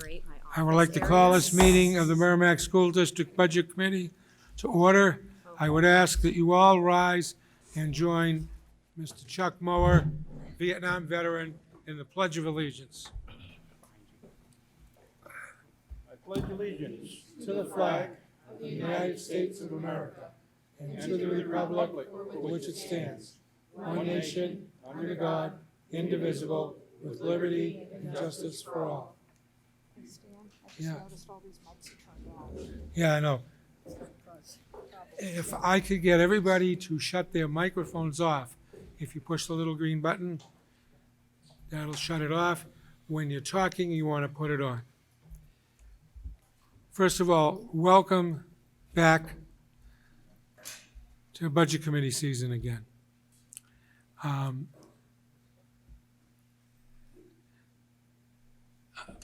inaugurate my office I would like to call this meeting of the Merrimack School District Budget Committee to order. I would ask that you all rise and join Mr. Chuck Mower, Vietnam veteran, in the Pledge of Allegiance. I pledge allegiance to the flag of the United States of America and to the republic for which it stands, one nation, under God, indivisible, with liberty and justice for all. Yeah. Yeah, I know. If I could get everybody to shut their microphones off, if you push the little green button, that'll shut it off. When you're talking, you want to put it on. First of all, welcome back to Budget Committee season again.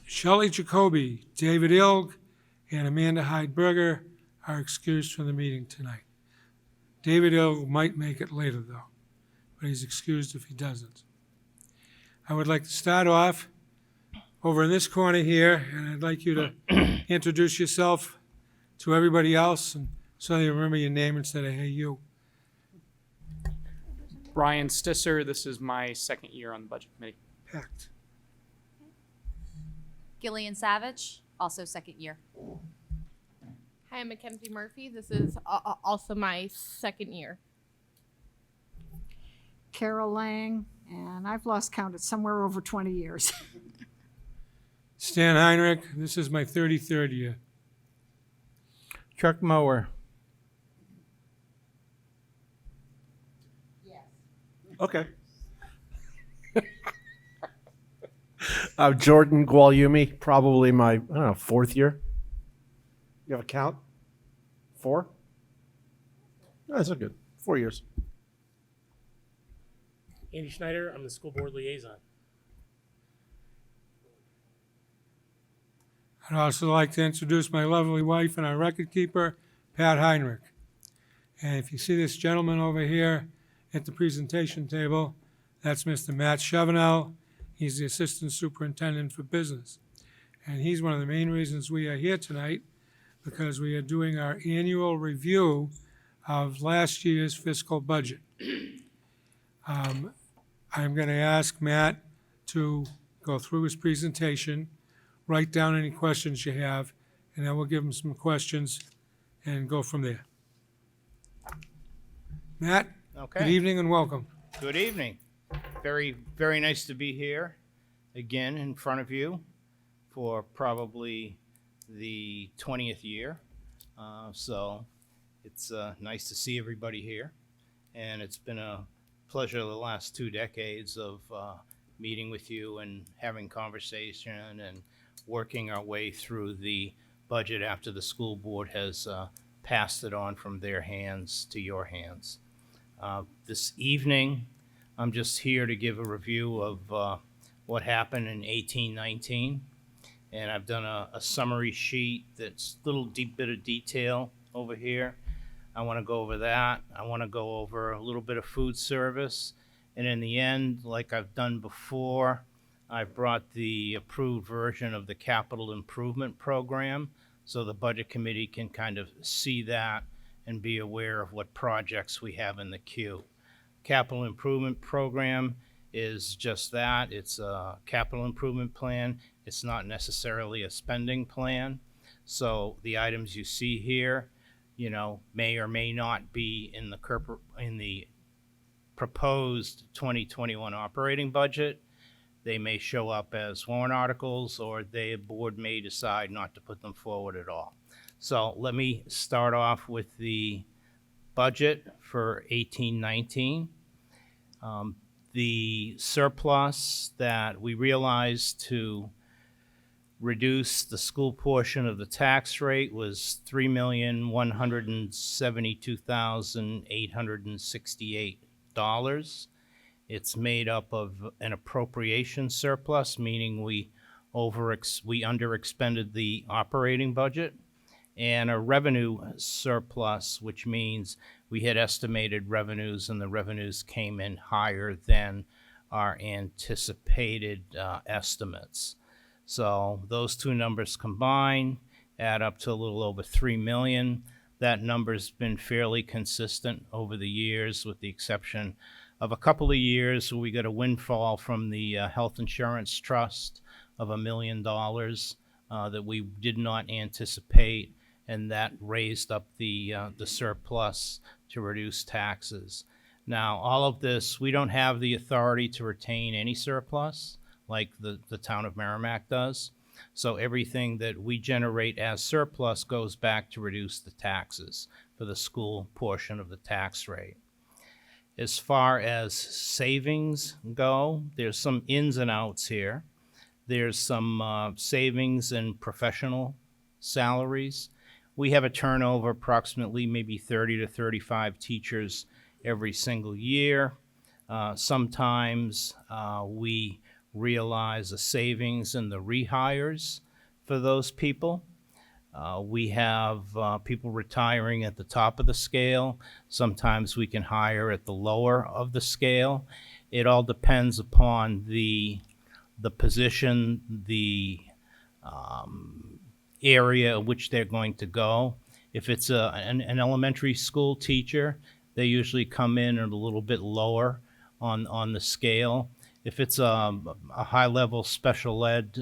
Shelley Jacoby, David Ilg, and Amanda Heidberger are excused from the meeting tonight. David Ilg might make it later, though, but he's excused if he doesn't. I would like to start off over in this corner here, and I'd like you to introduce yourself to everybody else, and so they remember your name instead of "Hey, you." Brian Stisser, this is my second year on the Budget Committee. Packed. Gillian Savage, also second year. Hi, I'm Mackenzie Murphy. This is also my second year. Carol Lang, and I've lost count. It's somewhere over 20 years. Stan Heinrich, this is my 33rd year. Chuck Mower. Yes. Okay. Jordan Gualyumi, probably my, I don't know, 4th year. You have a count? 4? No, that's not good. 4 years. Andy Schneider, I'm the school board liaison. I'd also like to introduce my lovely wife and our record keeper, Pat Heinrich. And if you see this gentleman over here at the presentation table, that's Mr. Matt Chevenel. He's the Assistant Superintendent for Business. And he's one of the main reasons we are here tonight, because we are doing our annual review of last year's fiscal budget. I'm going to ask Matt to go through his presentation, write down any questions you have, and then we'll give him some questions and go from there. Matt, good Okay, evening and welcome. good evening. Very, very nice to be here again in front of you for probably the 20th year. So it's nice to see everybody here. And it's been a pleasure the last 2 decades of meeting with you and having conversation and working our way through the budget after the school board has passed it on from their hands to your hands. This evening, I'm just here to give a review of what happened in 1819. And I've done a summary sheet that's a little bit of detail over here. I want to go over that. I want to go over a little bit of food service. And in the end, like I've done before, I brought the approved version of the capital improvement program so the budget committee can kind of see that and be aware of what projects we have in the queue. Capital improvement program is just that. It's a capital improvement plan. It's not necessarily a spending plan. So the items you see here, you know, may or may not be in the proposed 2021 operating budget. They may show up as warrant articles, or the board may decide not to put them forward at all. So let me start off with the budget for 1819. The surplus that we realized to reduce the school portion of the tax rate was $3,172,868. It's made up of an appropriation surplus, meaning we underexpended the operating budget, and a revenue surplus, which means we had estimated revenues and the revenues came in higher than our anticipated estimates. So those two numbers combined add up to a little over 3 million. That number's been fairly consistent over the years, with the exception of a couple of years where we got a windfall from the health insurance trust of $1 million that we did not anticipate, and that raised up the surplus to reduce taxes. Now, all of this, we don't have the authority to retain any surplus like the town of Merrimack does. So everything that we generate as surplus goes back to reduce the taxes for the school portion of the tax rate. As far as savings go, there's some ins and outs here. There's some savings in professional salaries. We have a turnover approximately maybe 30 to 35 teachers every single year. Sometimes we realize a savings in the rehires for those people. We have people retiring at the top of the scale. Sometimes we can hire at the lower of the scale. It all depends upon the position, the area in which they're going to go. If it's an elementary school teacher, they usually come in at a little bit lower on the scale. If it's a high-level special ed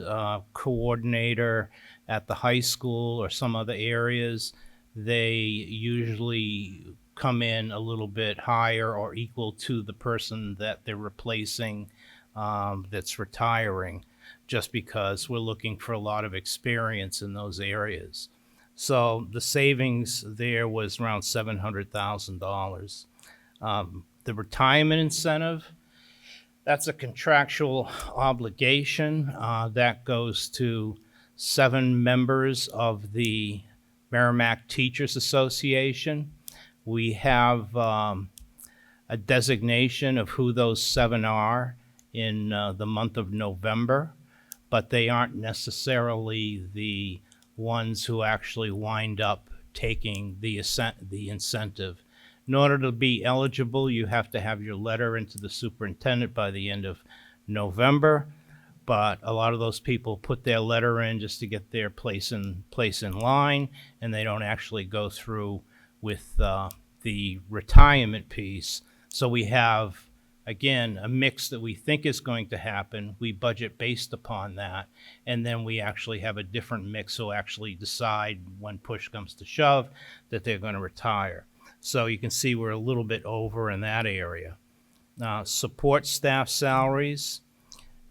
coordinator at the high school or some other areas, they usually come in a little bit higher or equal to the person that they're replacing that's retiring, just because we're looking for a lot of experience in those areas. So the savings there was around $700,000. The retirement incentive, that's a contractual obligation that goes to 7 members of the Merrimack Teachers Association. We have a designation of who those 7 are in the month of November, but they aren't necessarily the ones who actually wind up taking the incentive. In order to be eligible, you have to have your letter into the superintendent by the end of November, but a lot of those people put their letter in just to get their place in line, and they don't actually go through with the retirement piece. So we have, again, a mix that we think is going to happen. We budget based upon that, and then we actually have a different mix who actually decide when push comes to shove that they're going to retire. So you can see we're a little bit over in that area. Support staff salaries,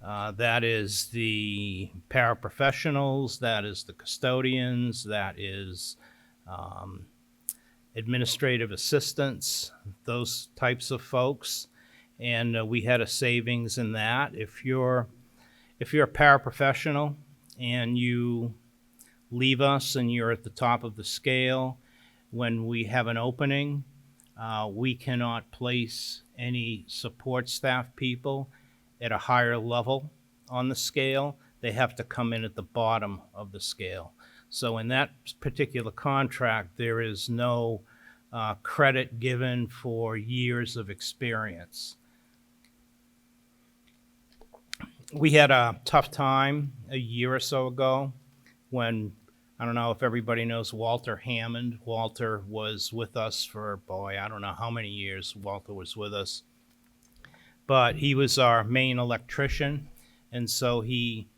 that is the paraprofessionals, that is the custodians, that is administrative assistants, those types of folks. And we had a savings in that. If you're a paraprofessional and you leave us and you're at the top of the scale, when we have an opening, we cannot place any support staff people at a higher level on the scale. They have to come in at the bottom of the scale. So in that particular contract, there is no credit given for years of experience. We had a tough time a year or so ago when, I don't know if everybody knows Walter Hammond. Walter was with us for, I don't know how many years Walter was with us. But he was our main electrician, and so he,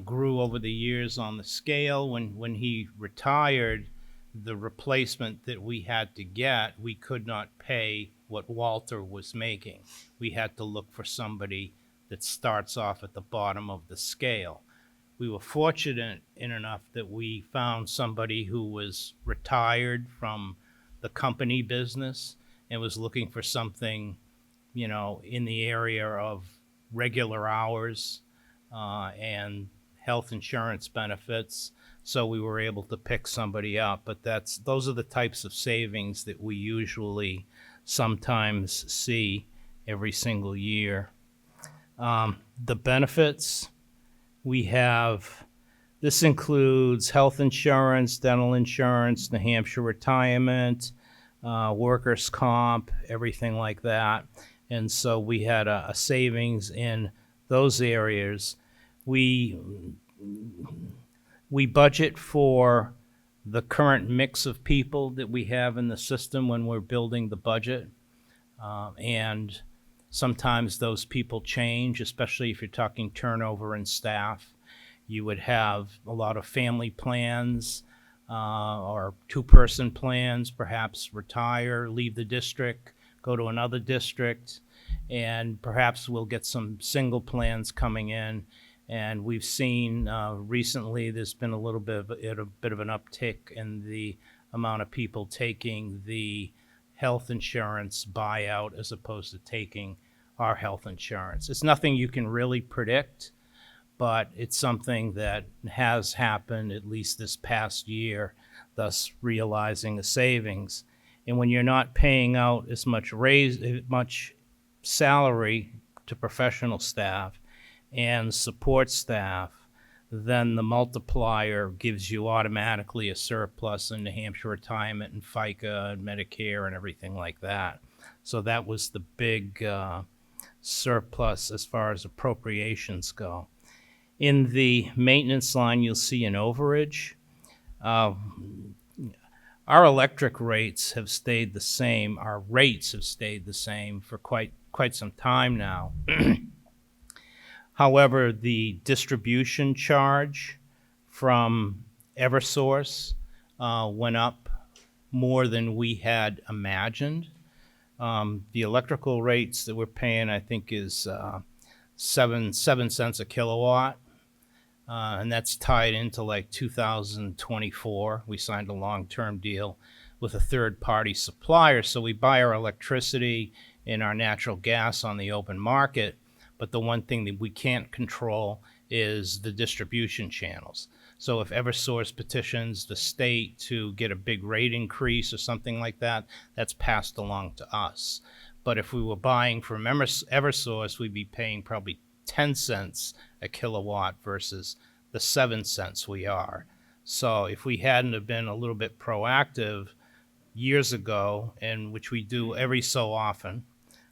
grew over the years on the scale. When he retired, the replacement that we had to get, we could not pay what Walter was making. We had to look for somebody that starts off at the bottom of the scale. We were fortunate enough that we found somebody who was retired from the company business and was looking for something, in the area of regular hours and health insurance benefits. So we were able to pick somebody up. But those are the types of savings that we usually sometimes see every single year. The benefits. This includes health insurance, dental insurance, New Hampshire retirement, workers' comp, everything like that. And so we had a savings in those areas. We we budget for the current mix of people that we have in the system when we're building the budget. And sometimes those people change, especially if you're talking turnover in staff. You would have a lot of family plans or two-person plans, perhaps retire, leave the district, go to another district, and perhaps we'll get some single plans coming in. And we've seen recently there's been a little bit of an uptick in the amount of people taking the health insurance buyout as opposed to taking our health insurance. It's nothing you can really predict, but it's something that has happened at least this past year, thus realizing a savings. And when you're not paying out as much salary to professional staff and support staff, then the multiplier gives you automatically a surplus in New Hampshire retirement and FICA and Medicare and everything like that. So that was the big surplus as far as appropriations go. In the maintenance line, you'll see an overage. Our electric rates have stayed the same. Our rates have stayed the same for quite some time now. However, the distribution charge from Eversource went up more than we had imagined. The electrical rates that we're paying, I think, is 7 cents a kilowatt. And that's tied into like 2024. We signed a long-term deal with a third-party supplier, so we buy our electricity and our natural gas on the open market, but the one thing that we can't control is the distribution channels. So if Eversource petitions the state to get a big rate increase or something like that, that's passed along to us. But if we were buying from Eversource, we'd be paying probably 10 cents a kilowatt versus the 7 cents we are. So if we hadn't have been a little bit proactive years ago, and which we do every so often,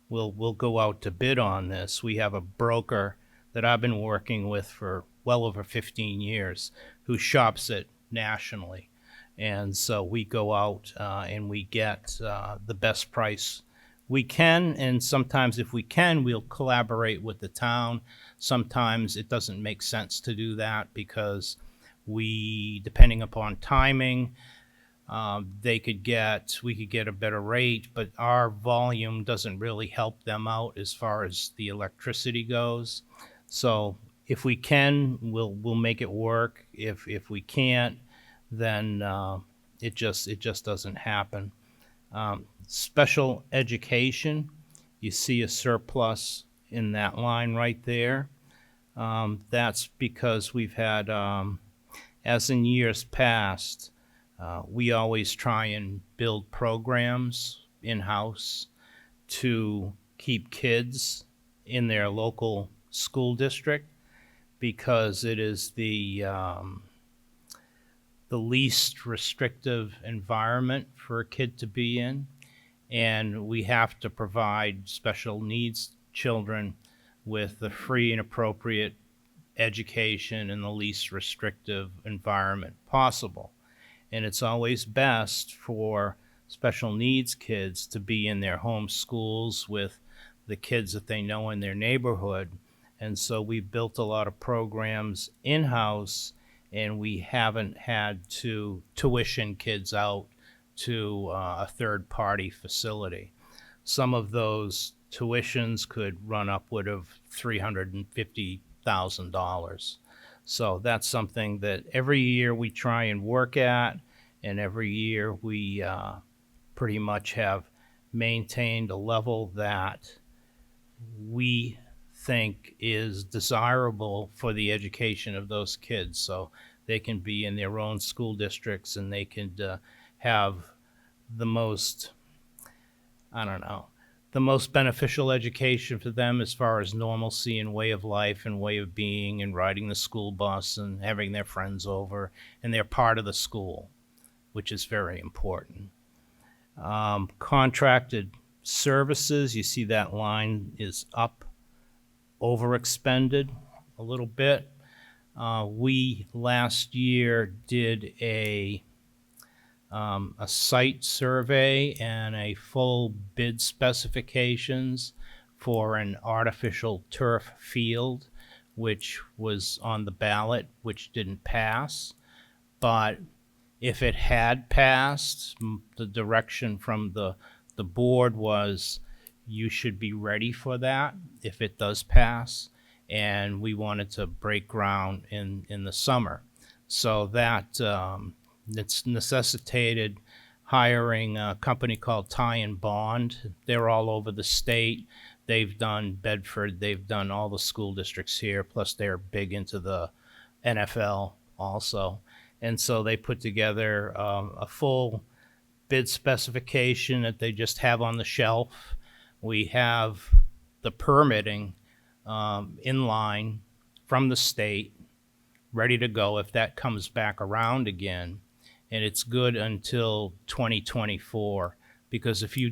we'll go out to bid on this. We have a broker that I've been working with for well over 15 years who shops it nationally. And so we go out and we get the best price we can, and sometimes if we can, we'll collaborate with the town. Sometimes it doesn't make sense to do that because depending upon timing, we could get a better rate, but our volume doesn't really help them out as far as the electricity goes. So if we can, we'll make it work. If we can't, then it just doesn't happen. Special education, you see a surplus in that line right there. That's because we've had, as in years past, we always try and build programs in-house to keep kids in their local school district because it is the least restrictive environment for a kid to be in. And we have to provide special needs children with the free and appropriate education in the least restrictive environment possible. And it's always best for special needs kids to be in their home schools with the kids that they know in their neighborhood. And so we've built a lot of programs in-house, and we haven't had to tuition kids out to a third-party facility. Some of those tuitions could run upward of $350,000. So that's something that every year we try and work at, and every year we pretty much have maintained a level that we think is desirable for the education of those kids. So they can be in their own school districts and they can have the most, the most beneficial education for them as far as normalcy and way of life and way of being and riding the school bus and having their friends over, and they're part of the school, which is very important. Contracted services, you see that line is up, overexpended a little bit. We last year did a site survey and a full bid specifications for an artificial turf field, which was on the ballot, which didn't pass. But if it had passed, the direction from the board was you should be ready for that if it does pass. And we wanted to break ground in the summer. So that it's necessitated hiring a company called Ty and Bond. They're all over the state. They've done Bedford. They've done all the school districts here. Plus, they're big into the NFL also. And so they put together a full bid specification that they just have on the shelf. We have the permitting in line from the state, ready to go if that comes back around again. And it's good until 2024, because if you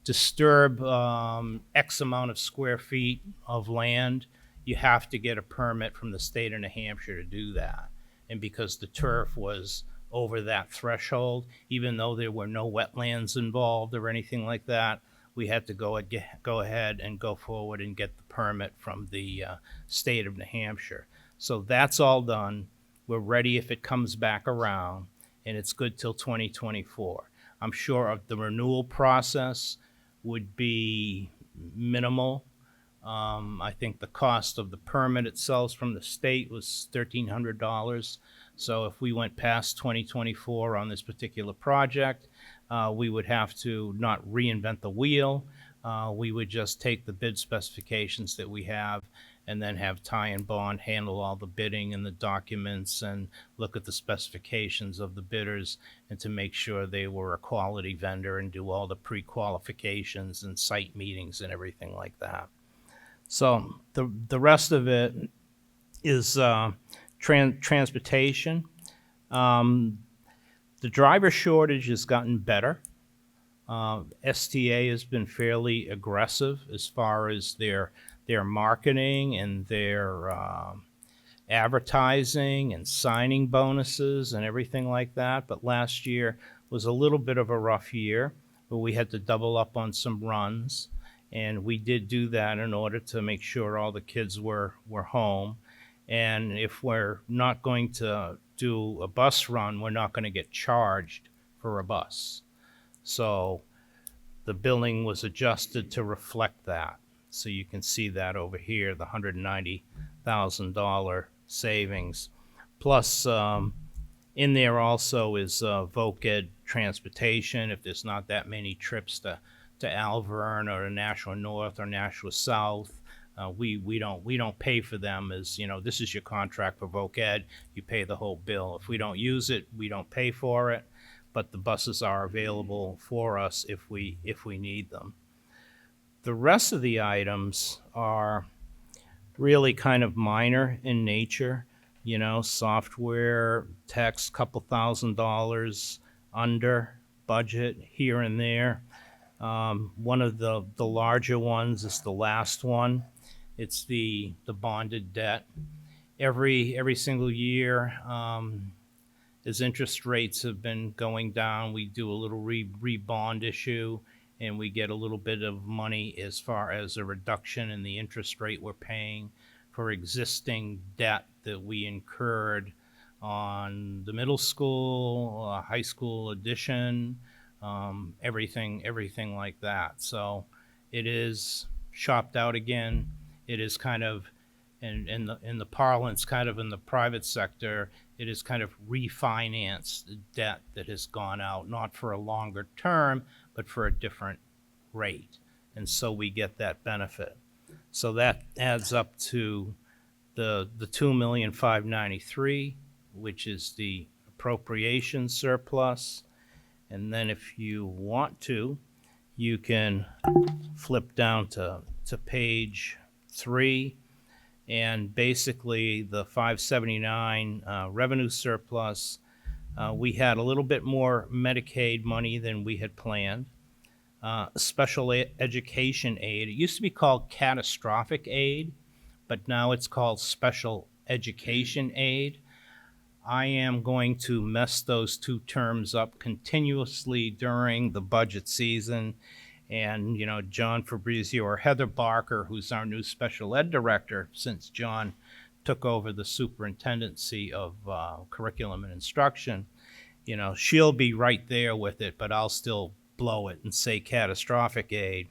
disturb X amount of square feet of land, you have to get a permit from the state of New Hampshire to do that. And because the turf was over that threshold, even though there were no wetlands involved or anything like that, we had to go ahead and go forward and get the permit from the state of New Hampshire. So that's all done. We're ready if it comes back around, and it's good till 2024. I'm sure of the renewal process would be minimal. I think the cost of the permit itself from the state was $1,300. So if we went past 2024 on this particular project, we would have to not reinvent the wheel. We would just take the bid specifications that we have and then have Ty and Bond handle all the bidding and the documents and look at the specifications of the bidders and to make sure they were a quality vendor and do all the pre-qualifications and site meetings and everything like that. So the rest of it is transportation. The driver shortage has gotten better. STA has been fairly aggressive as far as their marketing and their advertising and signing bonuses and everything like that. But last year was a little bit of a rough year, but we had to double up on some runs. And we did do that in order to make sure all the kids were home. And if we're not going to do a bus run, we're not going to get charged for a bus. So the billing was adjusted to reflect that. So you can see that over here, the $190,000 savings. Plus, in there also is voc ed transportation. If there's not that many trips to Alvern or to Nashua North or Nashua South, we don't pay for them. As you know, this is your contract for voc ed. You pay the whole bill. If we don't use it, we don't pay for it. But the buses are available for us if we need them. The rest of the items are really kind of minor in nature. You know, software, text, couple $1,000 under budget here and there. One of the larger ones is the last one. It's the bonded debt. Every single year, as interest rates have been going down, we do a little re-bond issue, and we get a little bit of money as far as a reduction in the interest rate we're paying for existing debt that we incurred on the middle school, high school addition, everything like that. So it is shopped out again. It is kind of, in the parlance, kind of in the private sector, it is kind of refinanced debt that has gone out, not for a longer term, but for a different rate. And so we get that benefit. So that adds up to the $2,593,000, which is the appropriation surplus. And then if you want to, you can flip down to page 3, and basically the 579 revenue surplus, we had a little bit more Medicaid money than we had planned. Special education aid, it used to be called catastrophic aid, but now it's called special education aide. I am going to mess those two terms up continuously during the budget season. And, you know, John Fabrizio or Heather Barker, who's our new special ed director since John took over the superintendency of curriculum and instruction, you know, she'll be right there with it, but I'll still blow it and say catastrophic aid.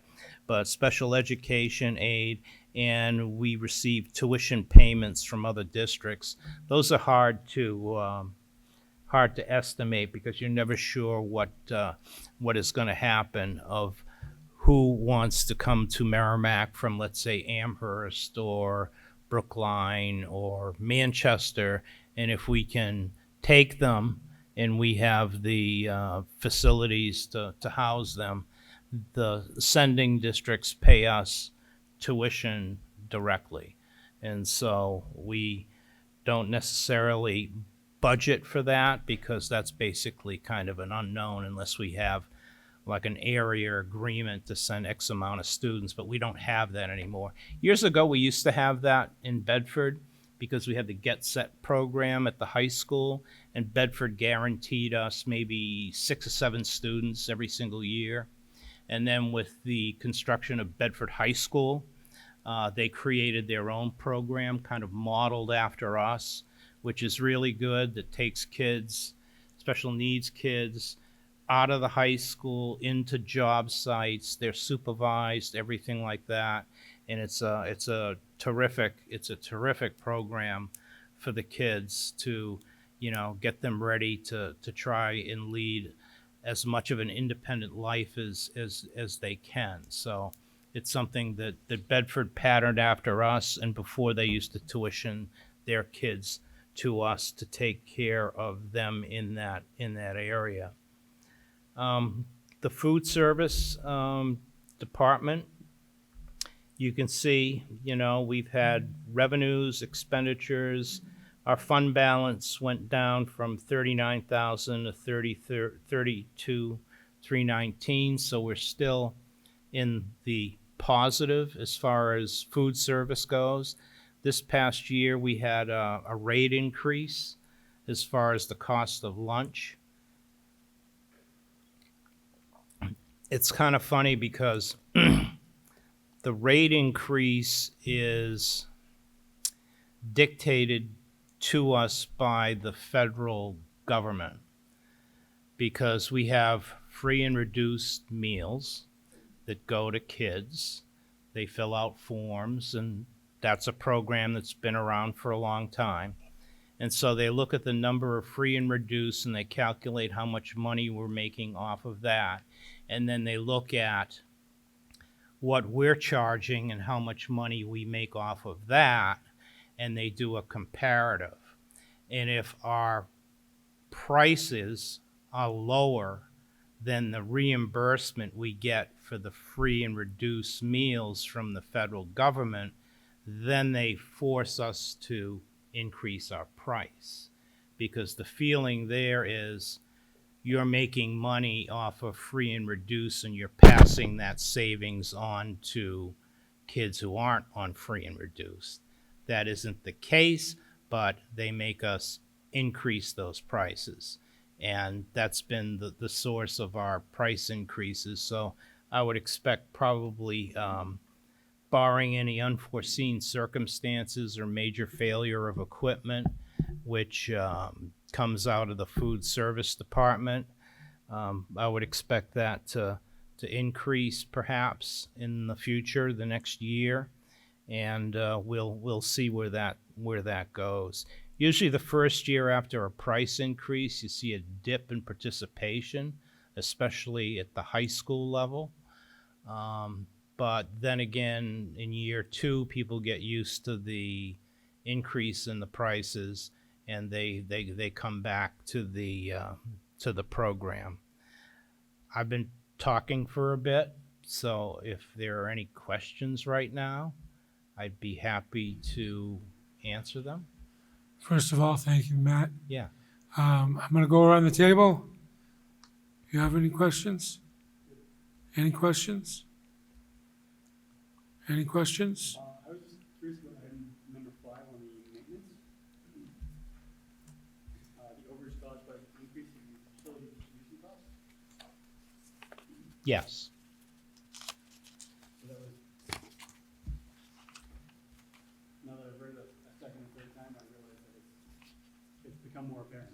But special education aid, and we receive tuition payments from other districts. Those are hard to estimate because you're never sure what is going to happen of who wants to come to Merrimack from, let's say, Amherst or Brookline or Manchester, and if we can take them and we have the facilities to house them, the sending districts pay us tuition directly. And so we don't necessarily budget for that because that's basically kind of an unknown unless we have like an area agreement to send X amount of students, but we don't have that anymore. Years ago, we used to have that in Bedford because we had the Get Set program at the high school, and Bedford guaranteed us maybe 6 or 7 students every single year. And then with the construction of Bedford High School, they created their own program kind of modeled after us, which is really good, that takes kids, special needs kids, out of the high school into job sites. They're supervised, everything like that. And it's a terrific program for the kids to, you know, get them ready to try and lead as much of an independent life as they can. So it's something that Bedford patterned after us, and before they used to tuition their kids to us to take care of them in that area. The food service department, you can see, you know, we've had revenues, expenditures. Our fund balance went down from 39,000 to 32,319, so we're still in the positive as far as food service goes. This past year, we had a rate increase as far as the cost of lunch. It's kind of funny because the rate increase is dictated to us by the federal government because we have free and reduced meals that go to kids. They fill out forms, and that's a program that's been around for a long time. And so they look at the number of free and reduced, and they calculate how much money we're making off of that. And then they look at what we're charging and how much money we make off of that, and they do a comparative. And if our prices are lower than the reimbursement we get for the free and reduced meals from the federal government, then they force us to increase our price. Because the feeling there is you're making money off of free and reduced, and you're passing that savings on to kids who aren't on free and reduced. That isn't the case, but they make us increase those prices. And that's been the source of our price increases. So I would expect probably, barring any unforeseen circumstances or major failure of equipment, which comes out of the food service department, I would expect that to increase perhaps in the future, the next year, and we'll see where that goes. Usually the first year after a price increase, you see a dip in participation, especially at the high school level. But then again, in year 2, people get used to the increase in the prices, and they come back to the program. I've been talking for a bit, so if there are any questions right now, I'd be happy to answer them. First of all, thank you, Matt. Yeah. I'm going to go around the table. You have any questions? Any questions? Any questions? I was just curious about item number 5 on the maintenance. caused by increasing utility distribution costs? Yes. So that was, now that I've read it a second and third time, I realize that it's become more apparent.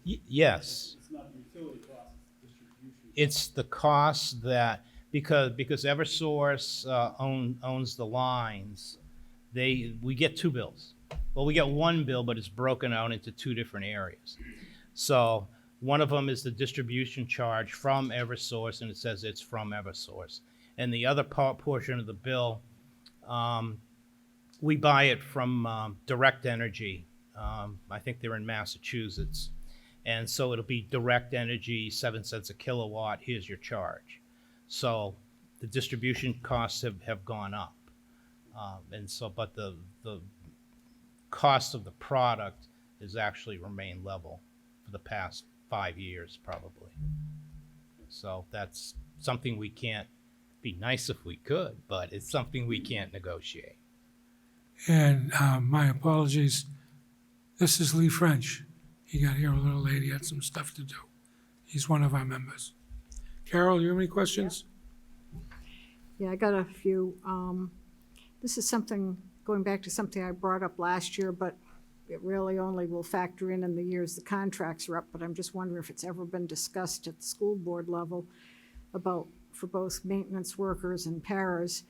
Yes. It's not the utility cost, it's distribution. It's the cost that, because Eversource owns the lines, we get two bills. Well, we get one bill, but it's broken out into two different areas. So one of them is the distribution charge from Eversource, and it says it's from Eversource. And the other portion of the bill, we buy it from Direct Energy. I think they're in Massachusetts. And so it'll be Direct Energy, 7 cents a kilowatt, here's your charge. So the distribution costs have gone up. And so, but the cost of the product has actually remained level for the past 5 years, probably. So that's something we can't, be nice if we could, but it's something we can't negotiate. And my apologies. This is Lee French. He got here a little late. He had some stuff to do. He's one of our members. Carol, you have any questions? Yeah, I got a few. This is something, going back to something I brought up last year, but it really only will factor in the years the contracts are up. But I'm just wondering if it's ever been discussed at the school board level about, for both maintenance workers and paras,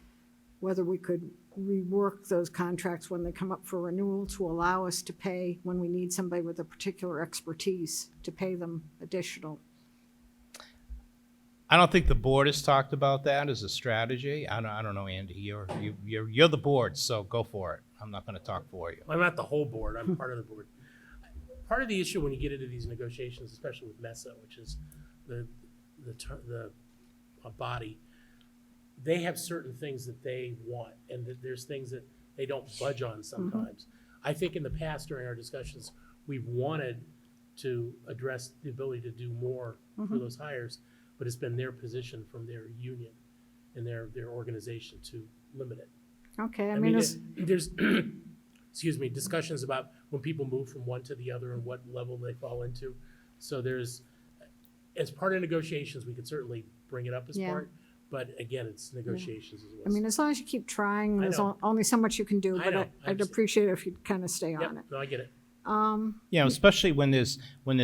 whether we could rework those contracts when they come up for renewal to allow us to pay, when we need somebody with a particular expertise, to pay them additional. I don't think the board has talked about that as a strategy. I don't know, Andy. You're the board, so go for it. I'm not going to talk for you. I'm not the whole board, I'm part of the board. Part of the issue when you get into these negotiations, especially with MESA, which is the body, they have certain things that they want, and that there's things that they don't budge on sometimes. I think in the past during our discussions, we've wanted to address the ability to do more for those hires, but it's been their position from their union and their organization to limit it. Okay, I I mean, mean, there's, excuse me, discussions about when people move from one to the other and what level they fall into. So there's, as part of negotiations, we could certainly bring it up as Yeah. part, but again, it's negotiations as well. I mean, as long as you keep trying, I there's know. only so much you can do, I but know. I'd I'm s- appreciate it if you'd kind of stay Yep, on it. no, I get it. You know, especially when there's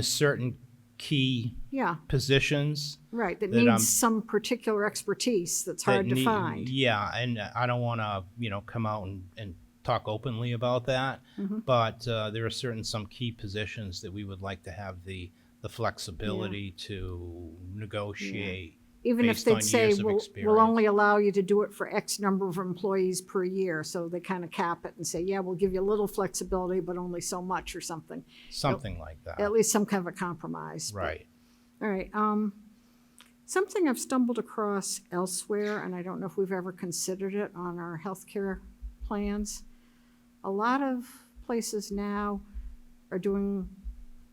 certain key Yeah, positions right, that That I'm- needs some particular expertise that's hard that to find. Yeah, and I don't want to, come out and talk openly about that, Mm-hmm. but there are some key positions that we would like to have the flexibility to negotiate. Even if based on they'd say, years of we'll experience. only allow you to do it for X number of employees per year, so they kind of cap it and say, yeah, we'll give you a little flexibility, but only so much or something. Something like that. At least some kind of a compromise. but- Right. All right, something I've stumbled across elsewhere, and I don't know if we've ever considered it on our healthcare plans. A lot of places now are doing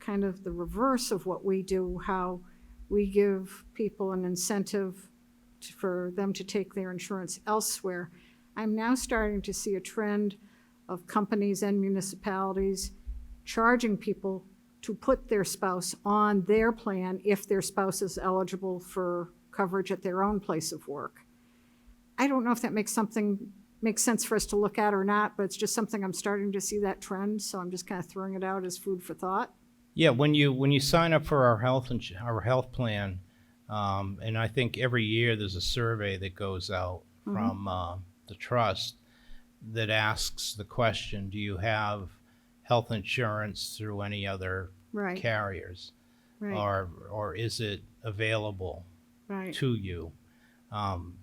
kind of the reverse of what we do, how we give people an incentive for them to take their insurance elsewhere. I'm now starting to see a trend of companies and municipalities charging people to put their spouse on their plan if their spouse is eligible for coverage at their own place of work. I don't know if that makes sense for us to look at or not, but it's just something I'm starting to see that trend, so I'm just kind of throwing it out as food for thought. Yeah, when you sign up for our health plan, and I think every year there's a survey that goes out from the trust that asks the question, do you have health insurance through any other Right, carriers, right, or is it available right. to you?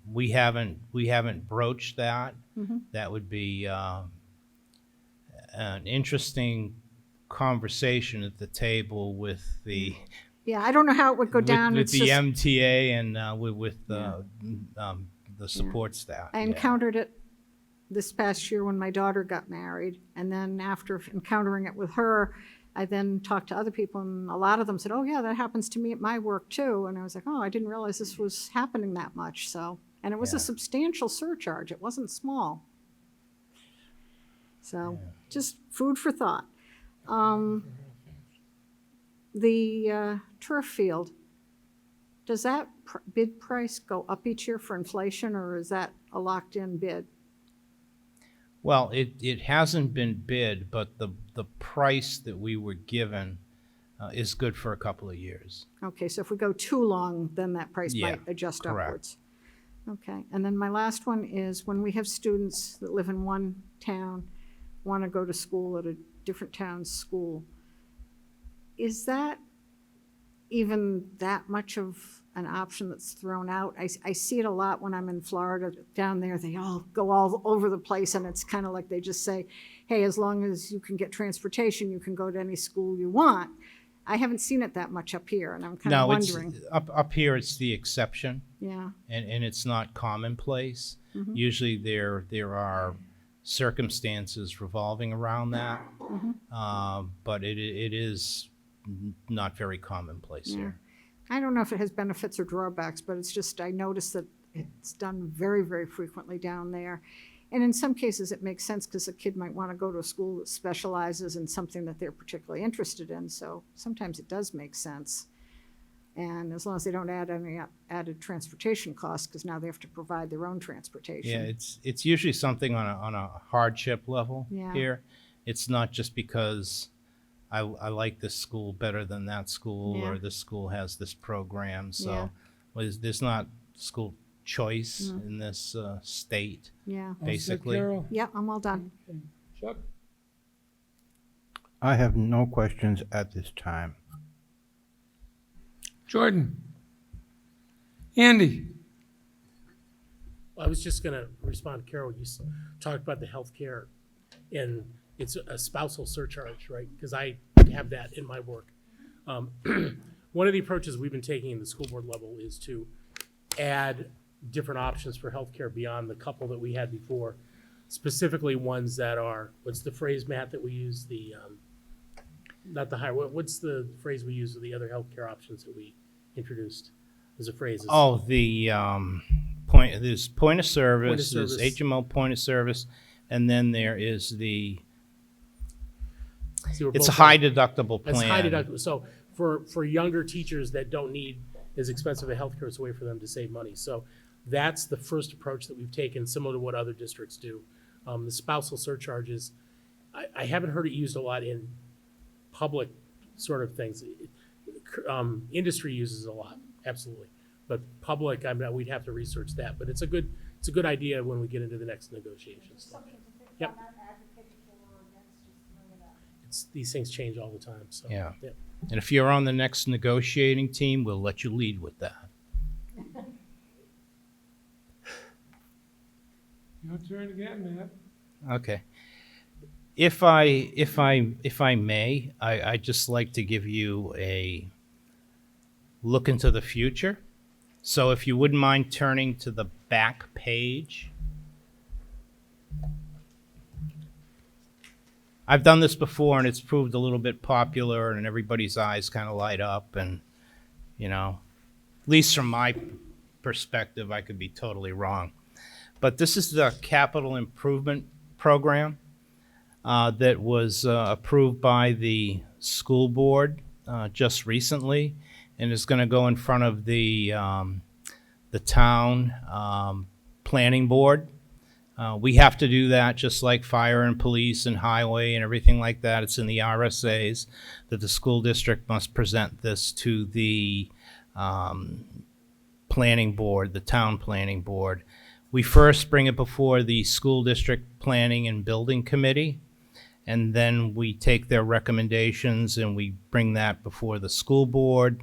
We haven't broached that. Mhm. That would be an interesting conversation at the table with the Yeah, I don't know how it would go down. with It's the just, MTA and with the support staff. I Yeah. encountered it this past year when my daughter got married, and then after encountering it with her, I then talked to other people, and a lot of them said, oh yeah, that happens to me at my work too. And I was like, oh, I didn't realize this was happening that much, so. And it was Yeah. a substantial surcharge, it wasn't small. So, just food for thought. The turf field, does that bid price go up each year for inflation, or is that a locked-in bid? Well, it hasn't been bid, but the price that we were given is good for a couple of years. Okay, so if we go too long, then that price Yeah, might adjust correct. upwards. Okay, and then my last one is when we have students that live in one town, want to go to school at a different town's school, is that even that much of an option that's thrown out? I see it a lot when I'm in Florida down there. They all go all over the place, and it's kind of like they just say, hey, as long as you can get transportation, you can go to any school you want. I haven't seen it that much up here, and I'm kind of No, it's wondering. up here. It's the exception, Yeah, and it's not commonplace. Mhm. Usually there are circumstances revolving around that, but it is not very commonplace Yeah. here. I don't know if it has benefits or drawbacks, but it's just, I noticed that it's done very, very frequently down there. And in some cases, it makes sense because a kid might want to go to a school that specializes in something that they're particularly interested in. So sometimes it does make sense. And as long as they don't add any added transportation costs, because now they have to provide their own transportation. Yeah, it's usually something on a hardship level Yeah. here. It's not just because I like this school better than that school, Yeah. or this school has this program. So Yeah. there's not school choice in this state. Yeah. All set, Basically. Carol? Yeah, I'm all done. Okay. Chuck? I have no questions at this time. Jordan? Andy? I was just gonna respond, Carol, you talked about the healthcare, and it's a spousal surcharge, right? Because I have that in my work. One of the approaches we've been taking in the school board level is to add different options for healthcare beyond the couple that we had before, specifically ones that are, what's the phrase, Matt, that we use, the, not the higher, what's the phrase we use with the other healthcare options that we introduced? There's a phrase. it's- Oh, the there's point of service, there's service. HMO point of service, and then there is See, we're it's a both- high deductible plan. It's high deductible. So for younger teachers that don't need as expensive a healthcare, it's a way for them to save money. So that's the first approach that we've taken, similar to what other districts do. The spousal surcharges, I haven't heard it used a lot in public sort of things. Industry uses it a lot, absolutely. But public, I mean, we'd have to research that. But it's a good idea when we get into the next negotiations. Yep. These things change all the time, so. Yeah. And if you're on the next negotiating team, we'll let you lead with that. Your turn again, Matt. Okay. If I may, I'd just like to give you a look into the future. So if you wouldn't mind turning to the back page. I've done this before and it's proved a little bit popular and everybody's eyes kind of light up and, at least from my perspective, I could be totally wrong. But this is the capital improvement program that was approved by the school board just recently and is going to go in front of the town planning board. We have to do that just like fire and police and highway and everything like that. It's in the RSAs that the school district must present this to the planning board, the town planning board. We first bring it before the school district planning and building committee, and then we take their recommendations and we bring that before the school board,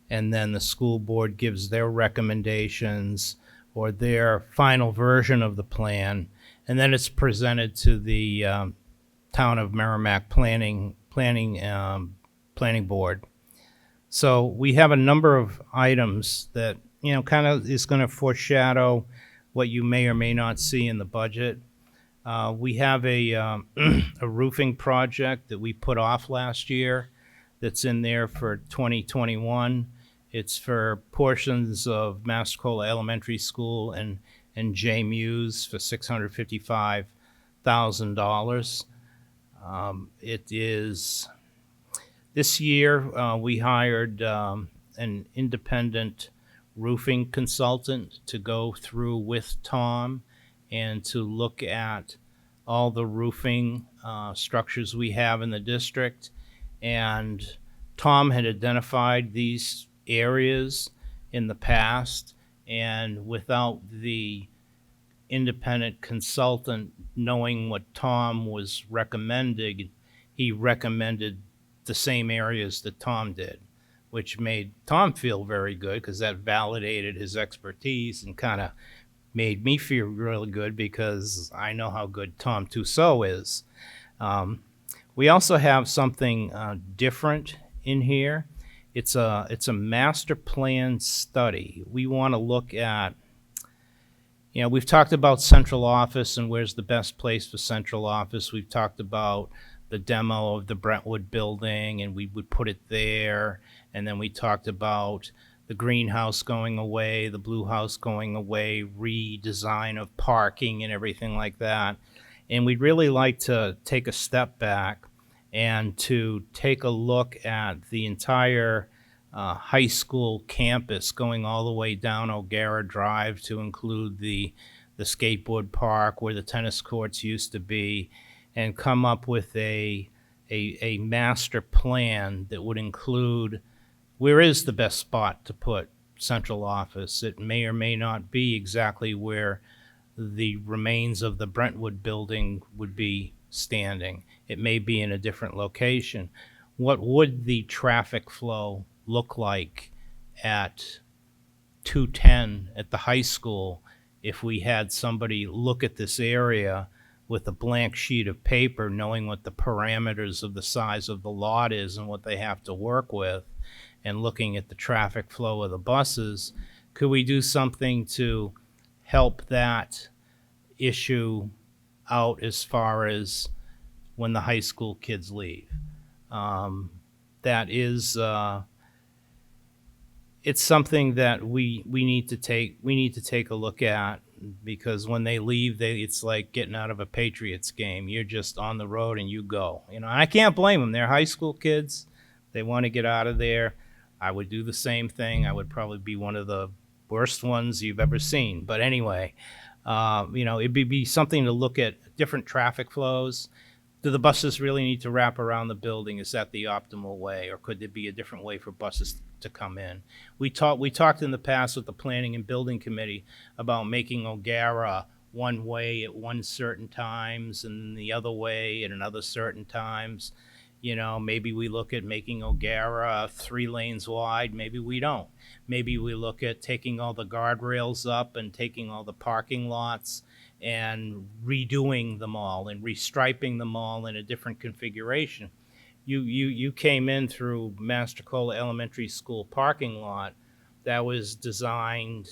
and then the school board gives their recommendations or their final version of the plan, and then it's presented to the town of Merrimack planning board. So we have a number of items that kind of is going to foreshadow what you may or may not see in the budget. We have a roofing project that we put off last year that's in there for 2021. It's for portions of Massacola Elementary School and J Muse for $655,000. It is This year, we hired an independent roofing consultant to go through with Tom and to look at all the roofing structures we have in the district. And Tom had identified these areas in the past, and without the independent consultant knowing what Tom was recommending, he recommended the same areas that Tom did, which made Tom feel very good because that validated his expertise and kind of made me feel really good because I know how good Tom Tussaud is. We also have something different in here. It's a master plan study. We want to look at, we've talked about central office and where's the best place for central office. We've talked about the demo of the Brentwood building and we would put it there. And then we talked about the greenhouse going away, the blue house going away, redesign of parking and everything like that. And we'd really like to take a step back and to take a look at the entire high school campus going all the way down O'Gara Drive to include the skateboard park where the tennis courts used to be, and come up with a master plan that would include where is the best spot to put central office. It may or may not be exactly where the remains of the Brentwood building would be standing. It may be in a different location. What would the traffic flow look like at 210 at the high school if we had somebody look at this area with a blank sheet of paper, knowing what the parameters of the size of the lot is and what they have to work with, and looking at the traffic flow of the buses? Could we do something to help that issue out as far as when the high school kids leave? That is, it's something that we need to take a look at, because when they leave, it's like getting out of a Patriots game. You're just on the road and you go. I can't blame them. They're high school kids. They want to get out of there. I would do the same thing. I would probably be one of the worst ones you've ever seen. But anyway, it'd be something to look at different traffic flows. Do the buses really need to wrap around the building? Is that the optimal way? Or could there be a different way for buses to come in? We talked in the past with the Planning and Building Committee about making O'Gara one way at one certain times and the other way at another certain times. Maybe we look at making O'Gara 3 lanes wide. Maybe we don't. Maybe we look at taking all the guardrails up and taking all the parking lots and redoing them all and restriping them all in a different configuration. You came in through Mastercola Elementary School parking lot that was designed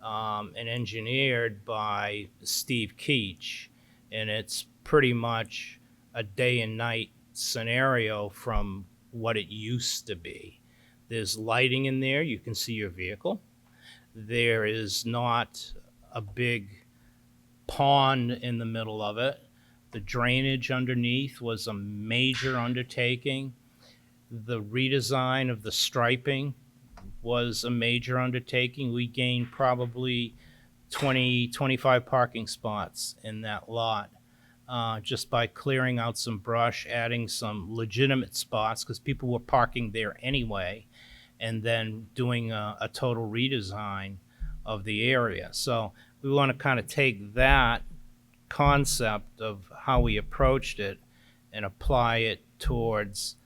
and engineered by Steve Keach, and it's pretty much a day and night scenario from what it used to be. There's lighting in there. You can see your vehicle. There is not a big pond in the middle of it. The drainage underneath was a major undertaking. The redesign of the striping was a major undertaking. We gained probably 25 parking spots in that lot. Just by clearing out some brush, adding some legitimate spots, because people were parking there anyway, and then doing a total redesign of the area. So we want to kind of take that concept of how we approached it and apply it towards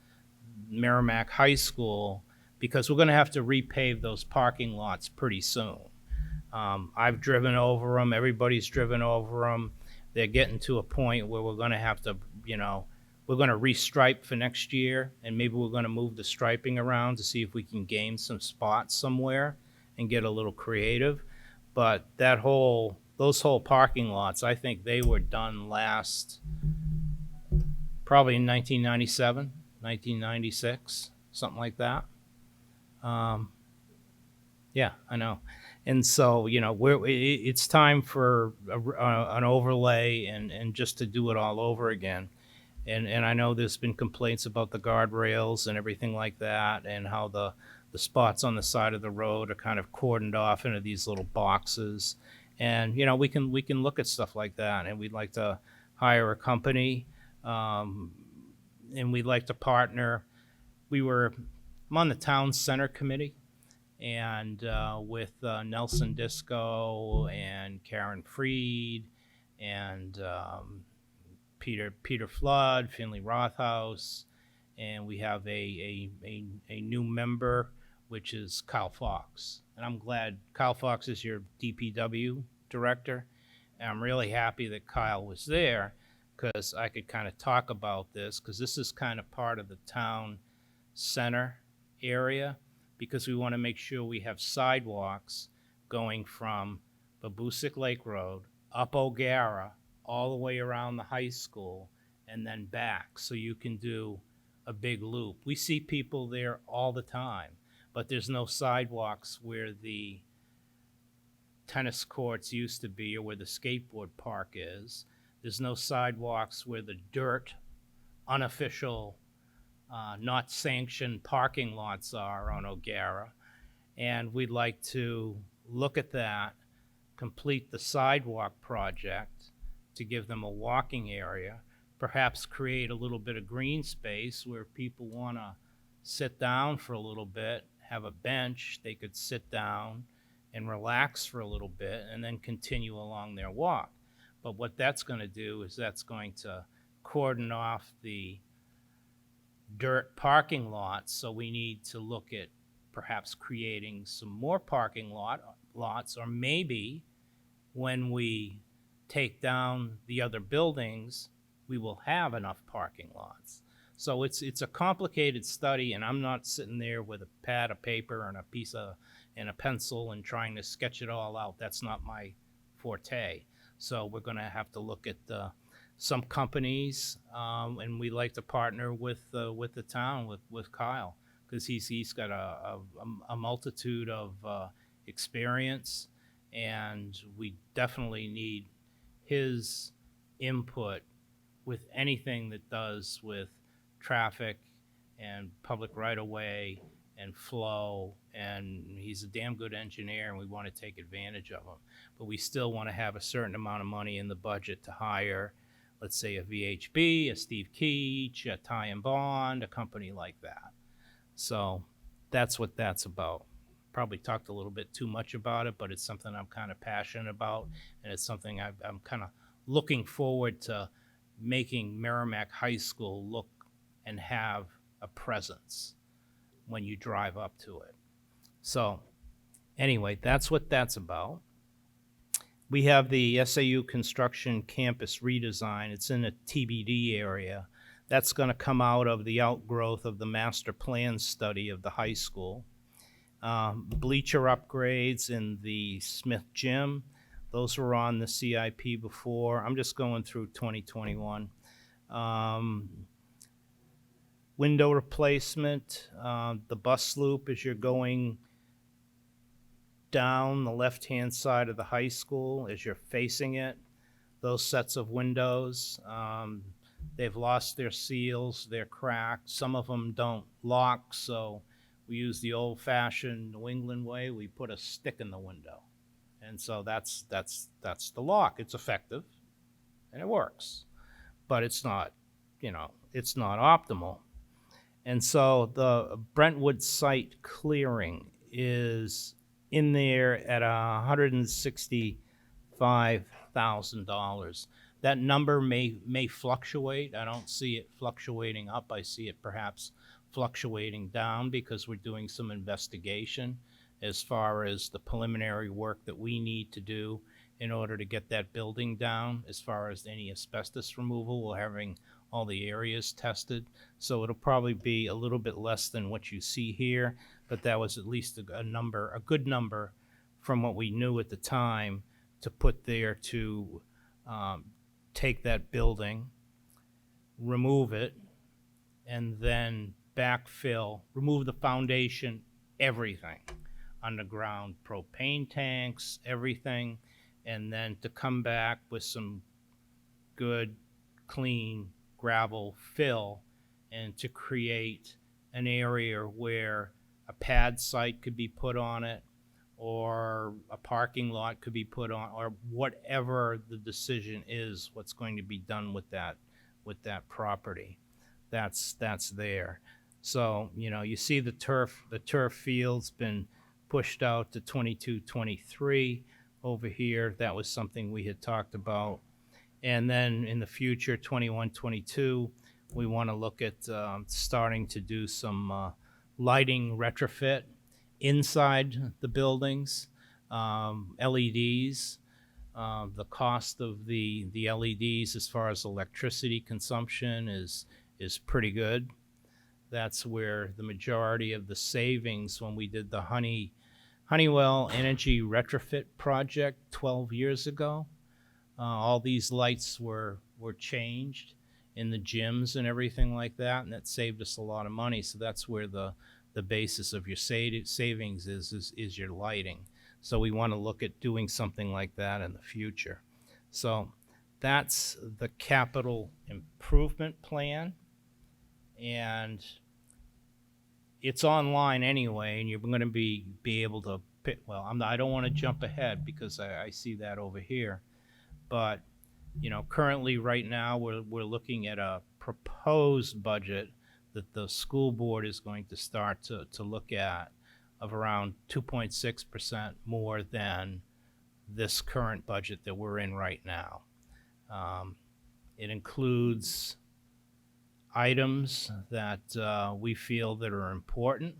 Merrimack High School, because we're going to have to repave those parking lots pretty soon. I've driven over them. Everybody's driven over them. They're getting to a point where we're going to have to, we're going to restripe for next year, and maybe we're going to move the striping around to see if we can gain some spots somewhere and get a little creative. But those whole parking lots, I think they were done last probably in 1997, 1996, something like that. Yeah, I know. And so, it's time for an overlay and just to do it all over again. And I know there's been complaints about the guardrails and everything like that, and how the spots on the side of the road are kind of cordoned off into these little boxes. And, you know, we can look at stuff like that, and we'd like to hire a company, and we'd like to partner. I'm on the town center committee, and with Nelson Disco and Karen Freed and Peter Flood, Finley Rothaus, and we have a new member, which is Kyle Fox. And I'm glad Kyle Fox is your DPW director. And I'm really happy that Kyle was there, because I could kind of talk about this, because this is kind of part of the town center area, because we want to make sure we have sidewalks going from Babusick Lake Road up O'Gara all the way around the high school and then back, so you can do a big loop. We see people there all the time, but there's no sidewalks where the tennis courts used to be or where the skateboard park is. There's no sidewalks where the dirt, unofficial, not sanctioned parking lots are on O'Gara. And we'd like to look at that, complete the sidewalk project to give them a walking area, perhaps create a little bit of green space where people want to sit down for a little bit, have a bench, they could sit down and relax for a little bit and then continue along their walk. But what that's going to do is that's going to cordon off the dirt parking lots, so we need to look at perhaps creating some more parking lots, or maybe when we take down the other buildings, we will have enough parking lots. So it's a complicated study, and I'm not sitting there with a pad of paper and a pencil and trying to sketch it all out. That's not my forte. So we're going to have to look at some companies, and we like to partner with the town, with Kyle, because he's got a multitude of experience, and we definitely need his input with anything that does with traffic and public right-of-way and flow, and he's a damn good engineer, and we want to take advantage of him. But we still want to have a certain amount of money in the budget to hire, let's say, a VHB, a Steve Keach, a Ty and Bond, a company like that. So that's what that's about. Probably talked a little bit too much about it, but it's something I'm kind of passionate about, and it's something I'm kind of looking forward to making Merrimack High School look and have a presence when you drive up to it. So anyway, that's what that's about. We have the SAU construction campus redesign. It's in a TBD area. That's going to come out of the outgrowth of the master plan study of the high school. Bleacher upgrades in the Smith Gym. Those were on the CIP before. I'm just going through 2021. Window replacement, the bus loop as you're going down the left-hand side of the high school, as you're facing it, those sets of windows, they've lost their seals, they're cracked. Some of them don't lock, so we use the old-fashioned New England way. We put a stick in the window. And so that's the lock. It's effective, and it works. But it's not, it's not optimal. And so the Brentwood site clearing is in there at $165,000. That number may fluctuate. I don't see it fluctuating up. I see it perhaps fluctuating down, because we're doing some investigation as far as the preliminary work that we need to do in order to get that building down, as far as any asbestos removal. We're having all the areas tested. So it'll probably be a little bit less than what you see here, but that was at least a good number from what we knew at the time to put there to take that building, remove it, and then backfill, remove the foundation, everything, underground propane tanks, everything, and then to come back with some good, clean gravel fill and to create an area where a pad site could be put on it, or a parking lot could be put on, or whatever the decision is, what's going to be done with that property. That's there. So, you know, you see the turf field's been pushed out to 22-23 over here. That was something we had talked about. And then in the future, 21-22, we want to look at starting to do some lighting retrofit inside the buildings, LEDs. The cost of the LEDs as far as electricity consumption is pretty good. That's where the majority of the savings when we did the Honeywell Energy Retrofit Project 12 years ago. All these lights were changed in the gyms and everything like that, and that saved us a lot of money. So that's where the basis of your savings is your lighting. So we want to look at doing something like that in the future. So that's the capital improvement plan, and it's online anyway, and you're going to be able to pick. Well, I don't want to jump ahead because I see that over here, but you know, currently right now we're looking at a proposed budget that the school board is going to start to look at of around 2.6% more than this current budget that we're in right now. It includes items that we feel that are important.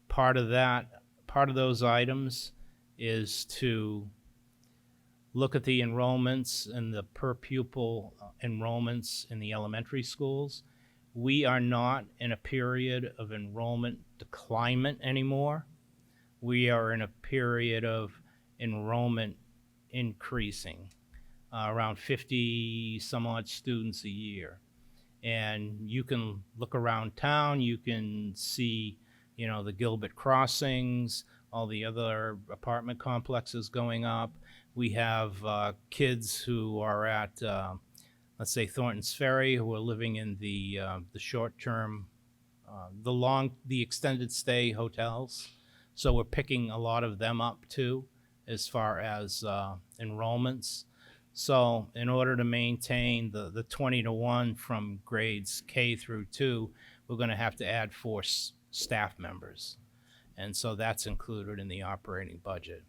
Part of those items is to look at the enrollments and the per pupil enrollments in the elementary schools. We are not in a period of enrollment declinement anymore. We are in a period of enrollment increasing, around 50 some odd students a year. And you can look around town, you can see, you know, the Gilbert Crossings, all the other apartment complexes going up. We have kids who are at, let's say, Thornton's Ferry, who are living in the short-term, the extended stay hotels. So we're picking a lot of them up too, as far as enrollments. So in order to maintain the 20-to-1 from grades K through 2, we're going to have to add 4 staff members. And so that's included in the operating budget.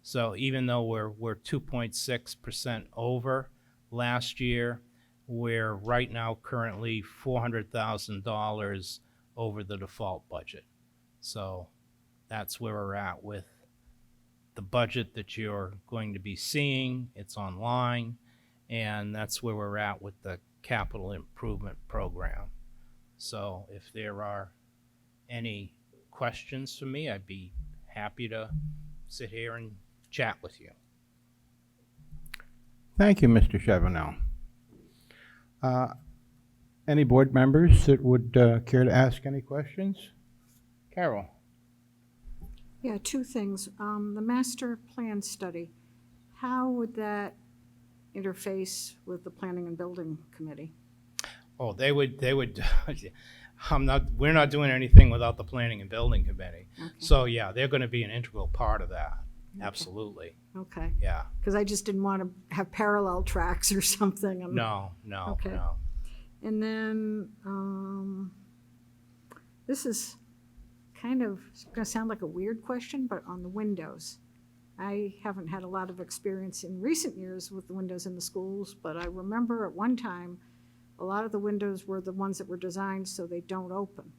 So even though we're 2.6% over last year, we're right now currently $400,000 over the default budget. So that's where we're at with the budget that you're going to be seeing. It's online, and that's where we're at with the capital improvement program. So if there are any questions for me, I'd be happy to sit here and chat with you. Thank you, Mr. Chavanel. Any board members that would care to ask any questions? Carol? Yeah, 2 things. The master plan study, how would that interface with the planning and building committee? Oh, they would, we're not doing anything without the planning and building committee. Okay. So yeah, they're going to be an integral part of that. Okay. Absolutely. Okay, Yeah. because I just didn't want to have parallel tracks or something. No. Okay. And then, this is kind of going to sound like a weird question, but on the windows. I haven't had a lot of experience in recent years with the windows in the schools, but I remember at one time, a lot of the windows were the ones that were designed so they don't open.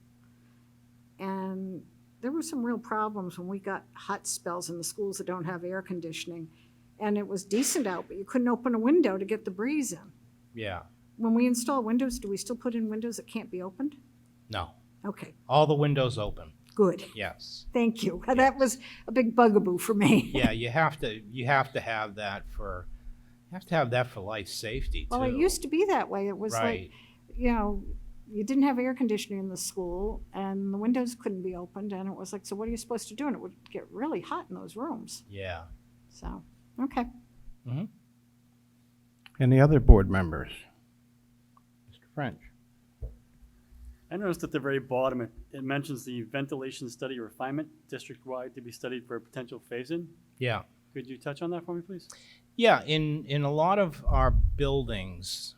And there were some real problems when we got hot spells in the schools that don't have air conditioning. And it was decent out, but you couldn't open a window to get the breeze in. Yeah. When we install windows, do we still put in windows that can't be opened? No. Okay, All the windows open. good. Yes. Thank you. That was a big bugaboo for me. Yeah, you have to have that for life safety too. Well, it used to be that way. It was like, Right. you know, you didn't have air conditioning in the school and the windows couldn't be opened. And it was like, so what are you supposed to do? And it would get really hot in those rooms. Yeah. So, okay. Any other board members? French. I noticed at the very bottom, it mentions the ventilation study refinement district-wide to be studied for a potential phase-in. Yeah. Could you touch on that for me, please? Yeah, in a lot of our buildings,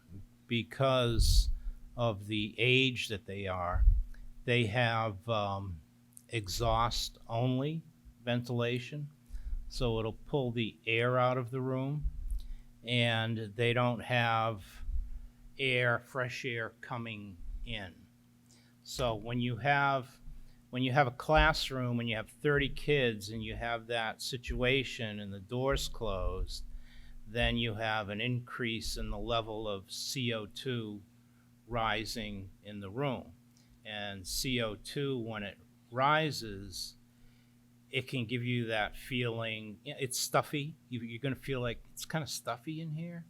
because of the age that they have exhaust-only ventilation, so it'll pull the air out of the room, and they don't have fresh air coming in. So when you have a classroom and you have 30 kids and you have that situation and the doors closed, then you have an increase in the level of CO2 rising in the room. And CO2, when it rises, it can give you that feeling, it's stuffy. You're going to feel like it's kind of stuffy in here.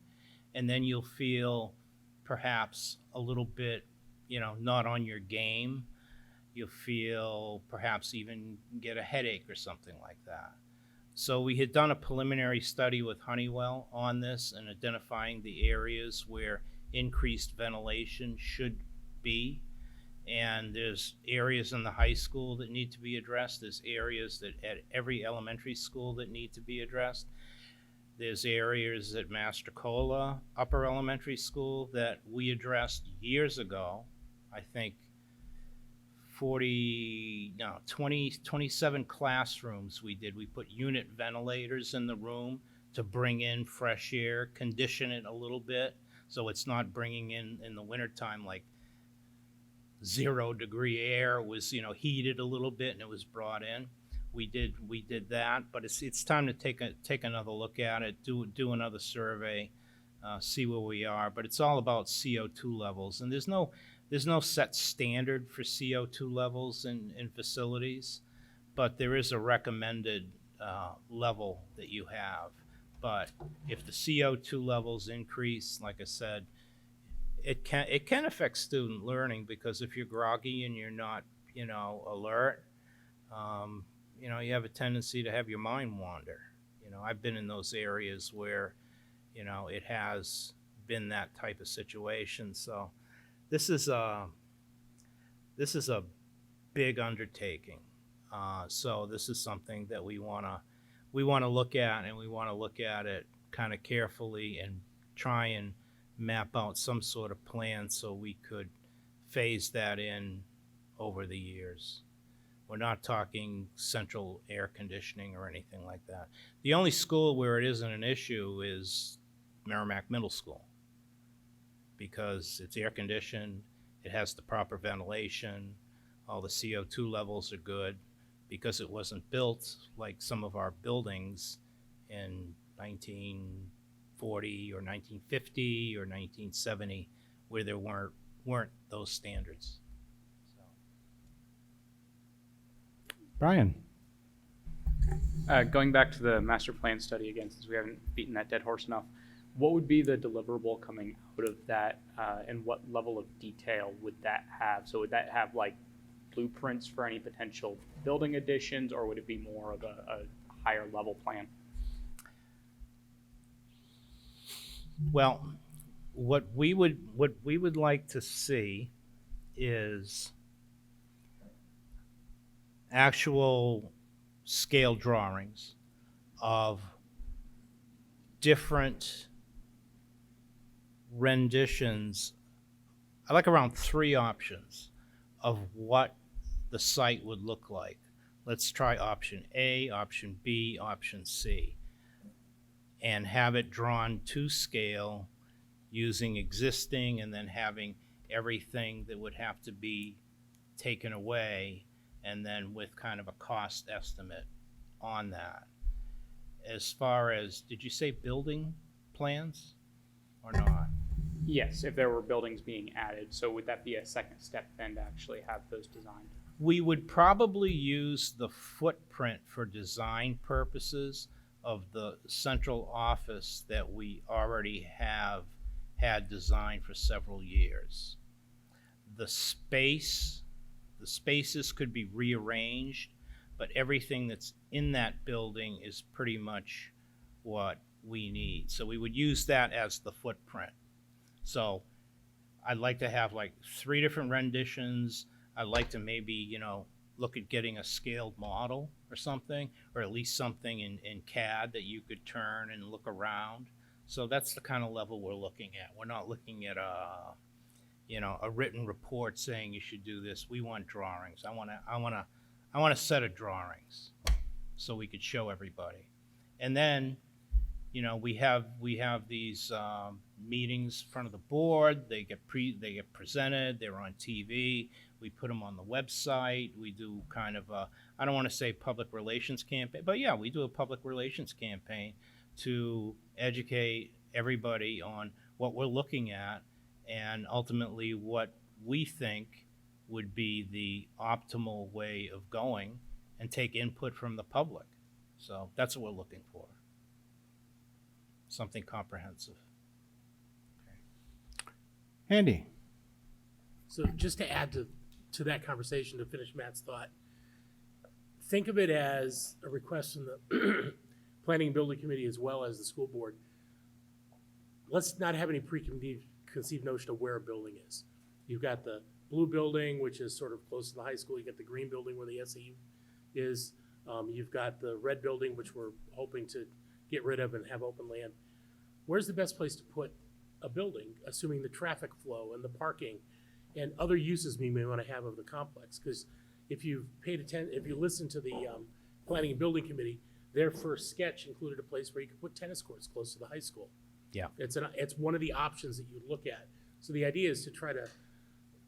And then you'll feel perhaps a little bit, not on your game. You'll feel perhaps even get a headache or something like that. So we had done a preliminary study with Honeywell on this and identifying the areas where increased ventilation should be. And there's areas in the high school that need to be addressed. There's areas that at every elementary school that need to be addressed. There's areas at Mastrocola Upper Elementary School that we addressed years ago. I think 27 classrooms we did. We put unit ventilators in the room to bring in fresh air, condition it a little bit so it's not bringing in the wintertime like 0-degree air was, heated a little bit and it was brought in. We did that, but it's time to take another look at it, do another survey, see where we are. But it's all about CO2 levels, and there's no set standard for CO2 levels in facilities, but there is a recommended level that you have. But if the CO2 levels increase, like I said, it can affect student learning, because if you're groggy and you're not, alert, you have a tendency to have your mind wander. I've been in those areas where, it has been that type of situation. So this is a big undertaking. So this is something that we want to look at, and we want to look at it kind of carefully and try and map out some sort of plan so we could phase that in over the years. We're not talking central air conditioning or anything like that. The only school where it isn't an issue is Merrimack Middle School, because it's air conditioned, it has the proper ventilation, all the CO2 levels are good, because it wasn't built like some of our buildings in 1940 or 1950 or 1970, where there weren't those standards. Brian? Going back to the master plan study again, since we haven't beaten that dead horse enough, what would be the deliverable coming out of that, and what level of detail would that have? So would that have like blueprints for any potential building additions, or would it be more of a higher level plan? Well, what we would like to see is actual scale drawings of different renditions. I like around 3 options of what the site would look like. Let's try option A, option B, option C, and have it drawn to scale using existing, and then having everything that would have to be taken away, and then with kind of a cost estimate on that. As far as, did you say building plans or not? Yes, if there were buildings being added. So would that be a second step then to actually have those designed? We would probably use the footprint for design purposes of the central office that we already have had designed for several years. The spaces could be rearranged, but everything that's in that building is pretty much what we need. So we would use that as the footprint. So I'd like to have like 3 different renditions. I'd like to maybe, look at getting a scaled model or something, or at least something in CAD that you could turn and look around. So that's the kind of level we're looking at. We're not looking at a written report saying you should do this. We want drawings. I want a set of drawings so we could show everybody. And then, we have these meetings in front of the board. They get presented. They're on TV. We put them on the website. We do kind of I don't want to say public relations campaign, but yeah, we do a public relations campaign to educate everybody on what we're looking at and ultimately what we think would be the optimal way of going, and take input from the public. So that's what we're looking for. Something comprehensive. Andy? So just to add to that conversation, to finish Matt's thought, think of it as a request from the Planning and Building Committee as well as the school board. Let's not have any preconceived notion of where a building is. You've got the blue building, which is sort of close to the high school. You got the green building where the SAU is. You've got the red building, which we're hoping to get rid of and have open land. Where's the best place to put a building, assuming the traffic flow and the parking and other uses we may want to have of the complex? Because if you listen to the Planning and Building Committee, their first sketch included a place where you could put tennis courts close to the high school. Yeah. It's one of the options that you would look at. So the idea is to try to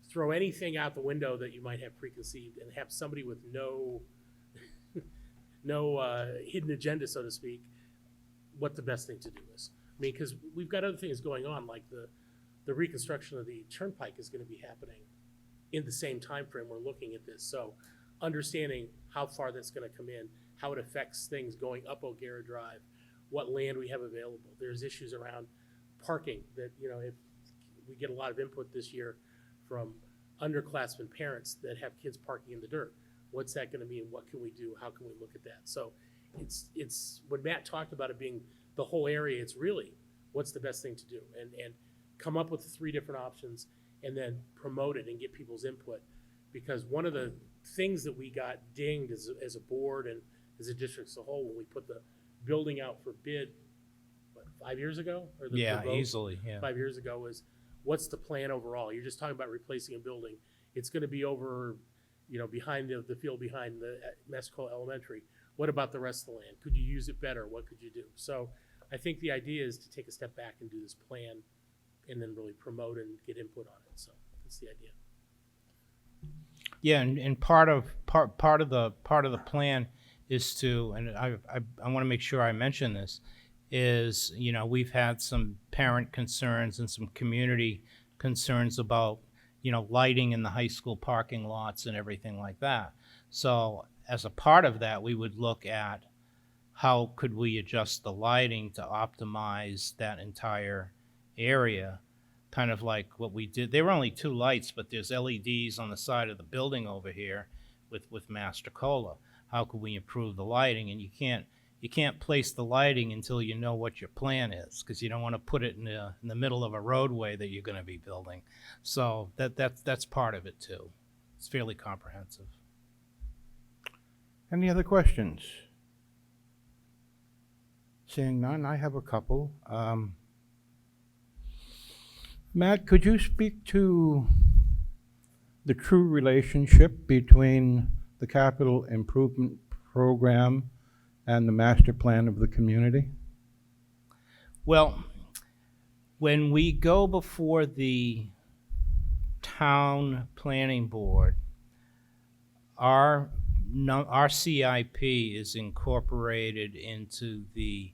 throw anything out the window that you might have preconceived and have somebody with no hidden agenda, so to speak, what the best thing to do is. I mean, because we've got other things going on, like the reconstruction of the turnpike is going to be happening in the same time frame we're looking at this. So understanding how far that's going to come in, how it affects things going up O'Gara Drive, what land we have available. There's issues around parking that, if we get a lot of input this year from underclassmen parents that have kids parking in the dirt. What's that going to mean? What can we do? How can we look at that? So it's when Matt talked about it being the whole area, it's really what's the best thing to do, and come up with 3 different options and then promote it and get people's input. Because one of the things that we got dinged as a board and as a district as a whole when we put the building out for bid, 5 years ago? Or the vote Easily, yeah. 5 years ago was, what's the plan overall? You're just talking about replacing a building. It's going to be over, behind the field behind the Massacola Elementary. What about the rest of the land? Could you use it better? What could you do? So I think the idea is to take a step back and do this plan and then really promote and get input on it. So that's the idea. Yeah, and part of the plan is to, and I want to make sure I mention this, is we've had some parent concerns and some community concerns about lighting in the high school parking lots and everything like that. So as a part of that, we would look at how could we adjust the lighting to optimize that entire area, kind of like what we did. There were only 2 lights, but there's LEDs on the side of the building over here with Massacola. How could we improve the lighting? And you can't place the lighting until you know what your plan is, because you don't want to put it in the middle of a roadway that you're going to be building. So that's part of it too. It's fairly comprehensive. Any other questions? Seeing none, I have a couple. Matt, could you speak to the true relationship between the capital improvement program and the master plan of the community? Well, when we go before the town planning board, our CIP is incorporated into the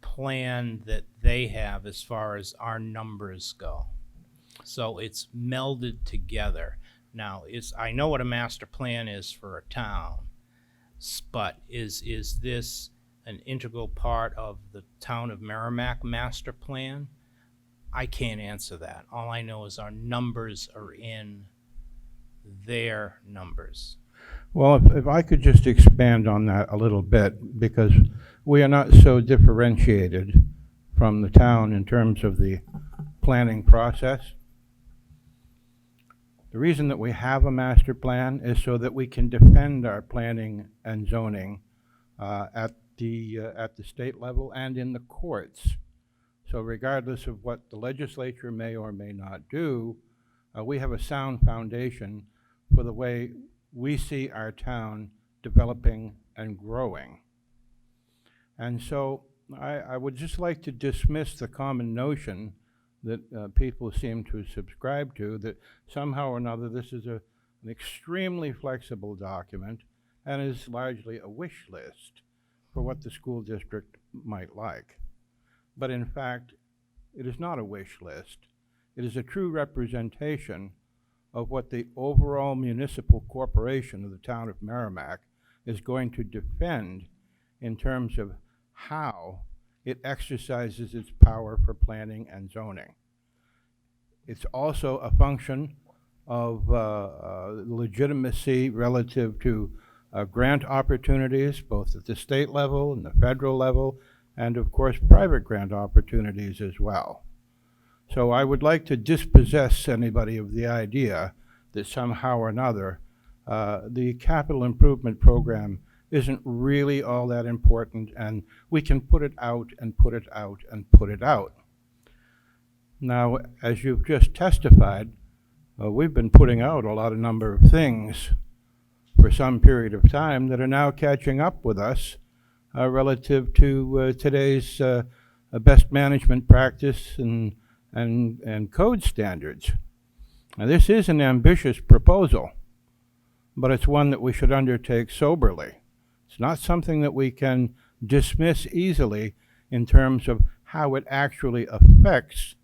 plan that they have as far as our numbers go. So it's melded together. Now, I know what a master plan is for a town, but is this an integral part of the town of Merrimack master plan? I can't answer that. All I know is our numbers are in their numbers. Well, if I could just expand on that a little bit, because we are not so differentiated from the town in terms of the planning process. The reason that we have a master plan is so that we can defend our planning and zoning at the state level and in the courts. So regardless of what the legislature may or may not do, we have a sound foundation for the way we see our town developing and growing. And so I would just like to dismiss the common notion that people seem to subscribe to, that somehow or another this is an extremely flexible document and is largely a wish list for what the school district might like. But in fact, it is not a wish list. It is a true representation of what the overall municipal corporation of the town of Merrimack is going to defend in terms of how it exercises its power for planning and zoning. It's also a function of legitimacy relative to grant opportunities, both at the state level and the federal level, and of course private grant opportunities as well. So I would like to dispossess anybody of the idea that somehow or another the capital improvement program isn't really all that important, and we can put it out and put it out and put it out. Now, as you've just testified, we've been putting out a lot of number of things for some period of time that are now catching up with us relative to today's best management practice and code standards. Now, this is an ambitious proposal, but it's one that we should undertake soberly. It's not something that we can dismiss easily in terms of how it actually affects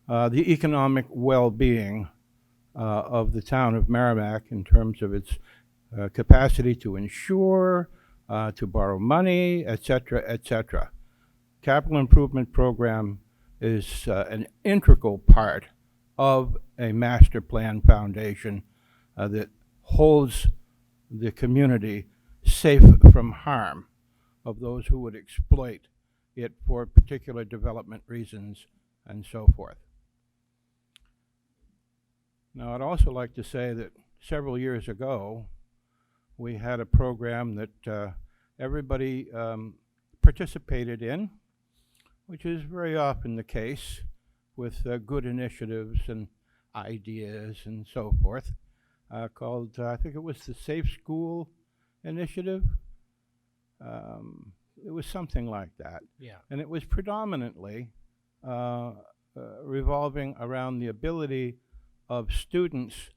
the economic well-being of the town of Merrimack in terms of its capacity to insure, to borrow money, et cetera, et cetera. Capital improvement program is an integral part of a master plan foundation that holds the community safe from harm of those who would exploit it for particular development reasons and so forth. Now, I'd also like to say that several years ago, we had a program that everybody participated in, which is very often the case with good initiatives and ideas and so forth, called, I think it was the Safe School Initiative. It was something like that. Yeah. And it was predominantly revolving around the ability of students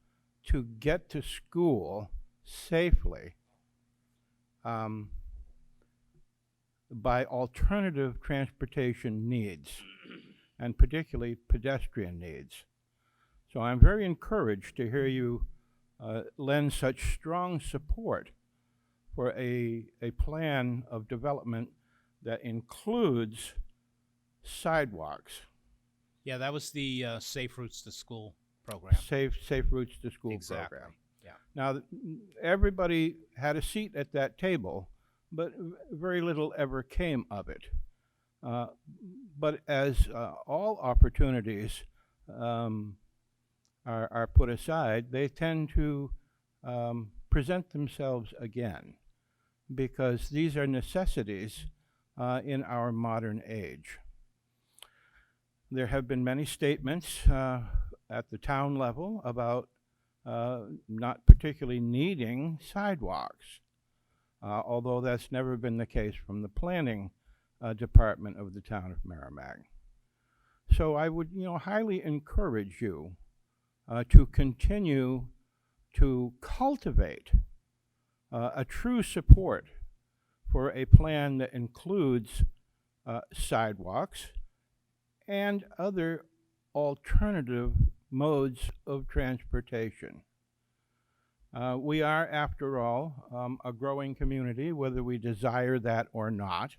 to get to school safely by alternative transportation needs, and particularly pedestrian needs. So I'm very encouraged to hear you lend such strong support for a plan of development that includes sidewalks. Yeah, that was the Safe Routes to School program. Safe Routes to School Exactly. program. Yeah. Now, everybody had a seat at that table, but very little ever came of it. But as all opportunities are put aside, they tend to present themselves again, because these are necessities in our modern age. There have been many statements at the town level about not particularly needing sidewalks, although that's never been the case from the planning department of the town of Merrimack. So I would, highly encourage you to continue to cultivate a true support for a plan that includes sidewalks and other alternative modes of transportation. We are, after all, a growing community, whether we desire that or not,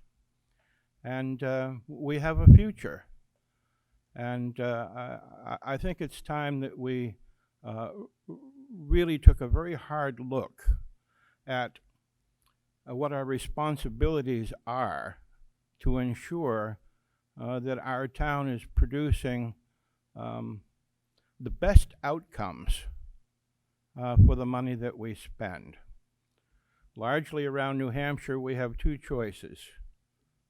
and we have a future. And I think it's time that we really took a very hard look at what our responsibilities are to ensure that our town is producing the best outcomes for the money that we spend. Largely around New Hampshire, we have two choices.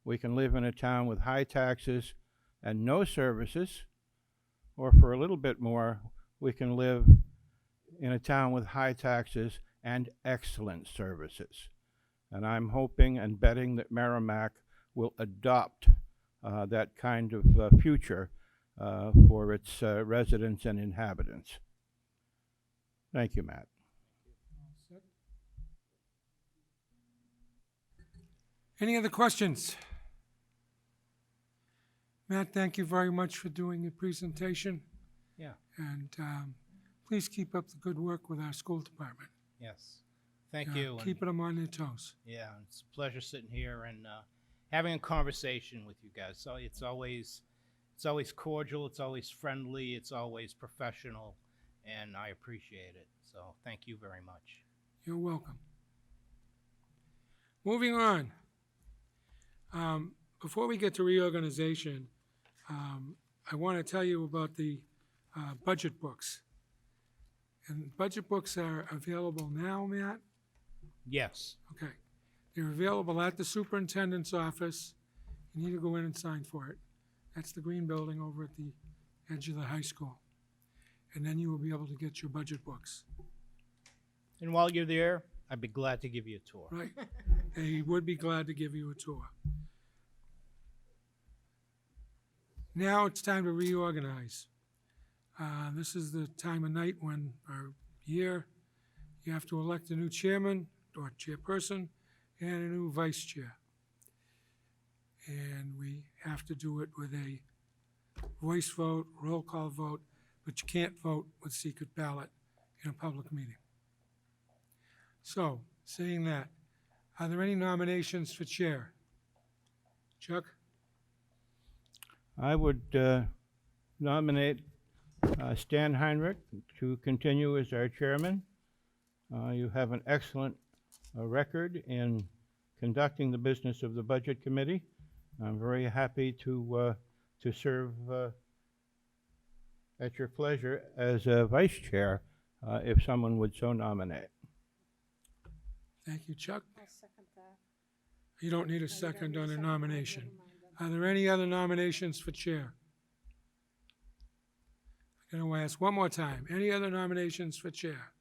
We can live in a town with high taxes and no services, or for a little bit more, we can live in a town with high taxes and excellent services. And I'm hoping and betting that Merrimack will adopt that kind of future for its residents and inhabitants. Thank you, Matt. Any other questions? Matt, thank you very much for doing your presentation. Yeah. And please keep up the good work with our school department. Yes. Thank you. and- Keeping them on their toes. Yeah, it's a pleasure sitting here and having a conversation with you guys. So it's always cordial, it's always friendly, it's always professional, and I appreciate it. So thank you very much. You're welcome. Moving on. Before we get to reorganization, I want to tell you about the budget books. And budget books are available now, Matt? Yes. Okay. They're available at the superintendent's office. You need to go in and sign for it. That's the green building over at the edge of the high school. And then you will be able to get your budget books. And while you're there, I'd be glad to give you a tour. Right. They would be glad to give you a tour. Now it's time to reorganize. This is the time of night when, or year, you have to elect a new chairman or chairperson and a new vice chair. And we have to do it with a voice vote, roll call vote, but you can't vote with secret ballot in a public meeting. So, saying that, are there any nominations for chair? Chuck? I would nominate Stan Heinrich to continue as our chairman. You have an excellent record in conducting the business of the Budget Committee. I'm very happy to serve at your pleasure as a vice chair if someone would so nominate. Thank you, Chuck. I'll second that. You don't need a second on a nomination. Are there any other nominations for chair? I'm going to ask one more time. Any other nominations for chair?